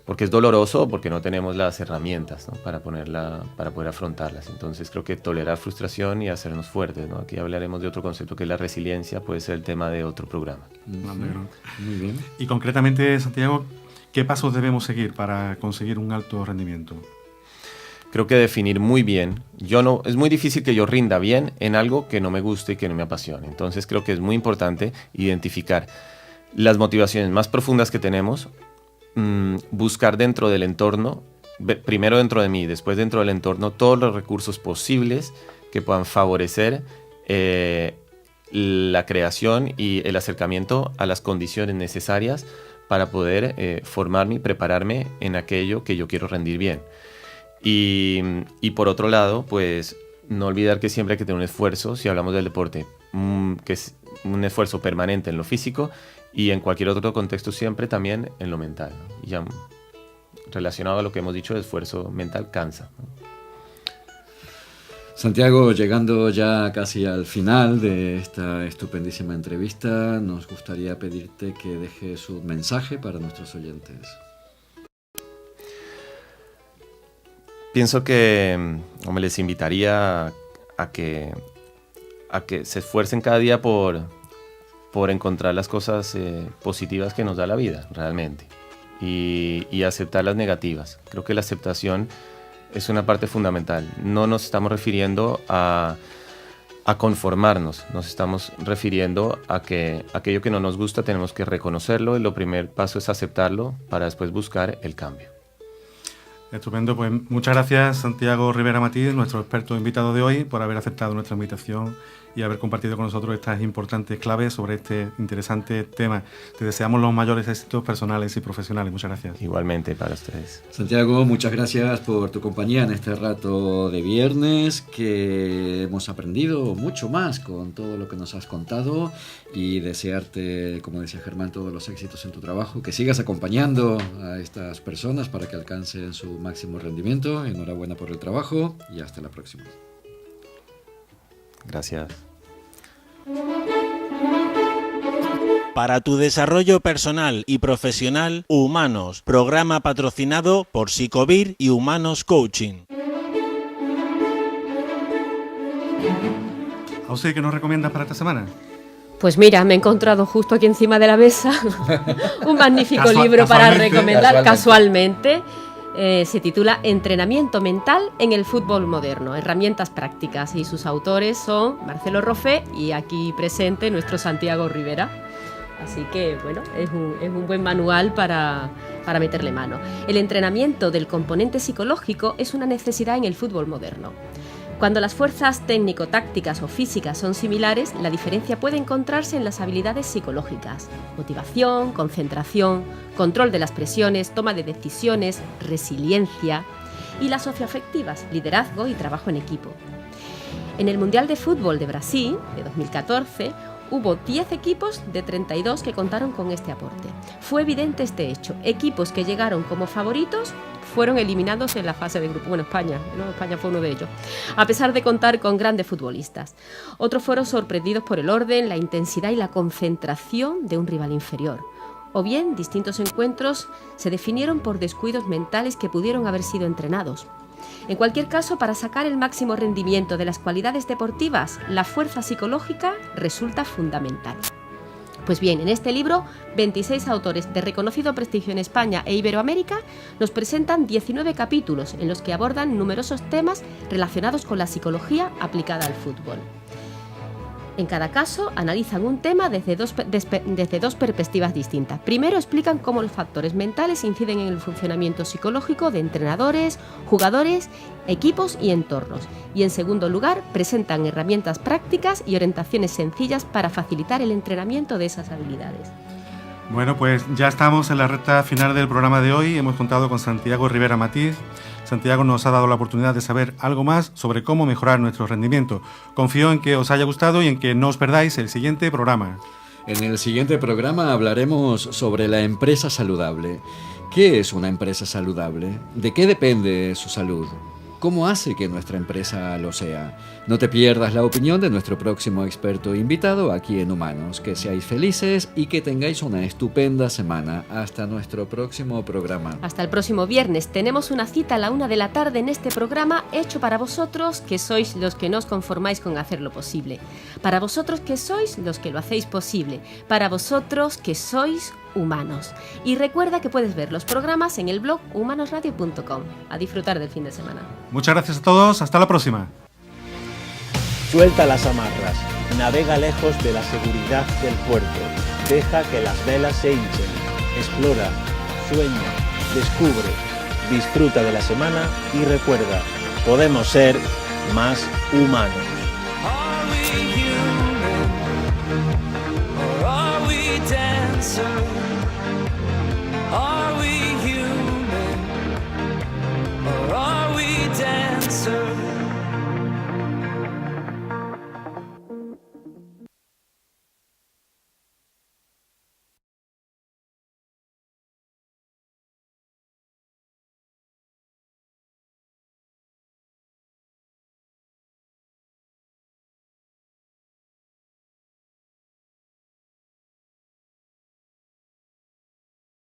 porque es doloroso o porque no tenemos las herramientas, ¿no? para poder afrontarlas. Entonces creo que tolerar frustración y hacernos fuertes, ¿no? Aquí hablaremos de otro concepto que es la resiliencia, puede ser el tema de otro programa. Muy bien. Y concretamente, Santiago, ¿qué pasos debemos seguir para conseguir un alto rendimiento? Creo que definir muy bien. Es muy difícil que yo rinda bien en algo que no me guste y que no me apasione. Entonces creo que es muy importante identificar las motivaciones más profundas que tenemos, buscar dentro del entorno, primero dentro de mí, después dentro del entorno, todos los recursos posibles que puedan favorecer la creación y el acercamiento a las condiciones necesarias para poder formarme y prepararme en aquello que yo quiero rendir bien. Y por otro lado, pues no olvidar que siempre hay que tener un esfuerzo, si hablamos del deporte, que es un esfuerzo permanente en lo físico, y en cualquier otro contexto siempre también en lo mental, ¿no? Y ya relacionado a lo que hemos dicho, el esfuerzo mental cansa, ¿no? Santiago, llegando ya casi al final de esta estupendísima entrevista, nos gustaría pedirte que dejes un mensaje para nuestros oyentes. Pienso que les invitaría a que se esfuercen cada día por encontrar las cosas positivas que nos da la vida, realmente, y aceptar las negativas. Creo que la aceptación es una parte fundamental. No nos estamos refiriendo a conformarnos, nos estamos refiriendo a que aquello que no nos gusta tenemos que reconocerlo, y el primer paso es aceptarlo para después buscar el cambio. Estupendo, pues muchas gracias Santiago Rivera Matiz, nuestro experto invitado de hoy, por haber aceptado nuestra invitación y haber compartido con nosotros estas importantes claves sobre este interesante tema. Te deseamos los mayores éxitos personales y profesionales. Muchas gracias. Igualmente para ustedes. Santiago, muchas gracias por tu compañía en este rato de viernes, que hemos aprendido mucho más con todo lo que nos has contado, y desearte, como decía Germán, todos los éxitos en tu trabajo, que sigas acompañando a estas personas para que alcancen su máximo rendimiento. Enhorabuena por el trabajo y hasta la próxima. Gracias. Para tu desarrollo personal y profesional, Humanos, programa patrocinado por Psicovir y Humanos Coaching. ¿Ausi, qué nos recomiendas para esta semana? Pues mira, me he encontrado justo aquí encima de la mesa un magnífico libro para recomendar casualmente. Se titula Entrenamiento mental en el fútbol moderno, herramientas prácticas, y sus autores son Marcelo Roffé y aquí presente nuestro Santiago Rivera. Así que, bueno, es un buen manual para meterle mano. El entrenamiento del componente psicológico es una necesidad en el fútbol moderno. Cuando las fuerzas técnico-tácticas o físicas son similares, la diferencia puede encontrarse en las habilidades psicológicas: motivación, concentración, control de las presiones, toma de decisiones, resiliencia, y las socioafectivas, liderazgo y trabajo en equipo. En el Mundial de Fútbol de Brasil, de 2014, hubo 10 equipos de 32 que contaron con este aporte. Fue evidente este hecho. Equipos que llegaron como favoritos fueron eliminados en la fase de grupo. Bueno, España fue uno de ellos, a pesar de contar con grandes futbolistas. Otros fueron sorprendidos por el orden, la intensidad y la concentración de un rival inferior. O bien, distintos encuentros se definieron por descuidos mentales que pudieron haber sido entrenados. En cualquier caso, para sacar el máximo rendimiento de las cualidades deportivas, la fuerza psicológica resulta fundamental. Pues bien, en este libro, 26 autores de reconocido prestigio en España e Iberoamérica nos presentan 19 capítulos en los que abordan numerosos temas relacionados con la psicología aplicada al fútbol. En cada caso, analizan un tema desde dos perspectivas distintas. Primero, explican cómo los factores mentales inciden en el funcionamiento psicológico de entrenadores, jugadores, equipos y entornos. Y en segundo lugar, presentan herramientas prácticas y orientaciones sencillas para facilitar el entrenamiento de esas habilidades. Bueno, pues ya estamos en la recta final del programa de hoy. Hemos contado con Santiago Rivera Matiz. Santiago nos ha dado la oportunidad de saber algo más sobre cómo mejorar nuestro rendimiento. Confío en que os haya gustado y en que no os perdáis el siguiente programa. En el siguiente programa hablaremos sobre la empresa saludable. ¿Qué es una empresa saludable? ¿De qué depende su salud? ¿Cómo hace que nuestra empresa lo sea? No te pierdas la opinión de nuestro próximo experto invitado aquí en Humanos. Que seáis felices y que tengáis una estupenda semana. Hasta nuestro próximo programa. Hasta el próximo viernes. Tenemos una cita a la 1 de la tarde en este programa hecho para vosotros, que sois los que no os conformáis con hacerlo posible. Para vosotros que sois los que lo hacéis posible. Para vosotros que sois humanos. Y recuerda que puedes ver los programas en el blog humanosradio.com. A disfrutar del fin de semana. Muchas gracias a todos. Hasta la próxima. Suelta las amarras, navega lejos de la seguridad del puerto, deja que las velas se hinchen, explora, sueña, descubre, disfruta de la semana y recuerda, podemos ser más humanos.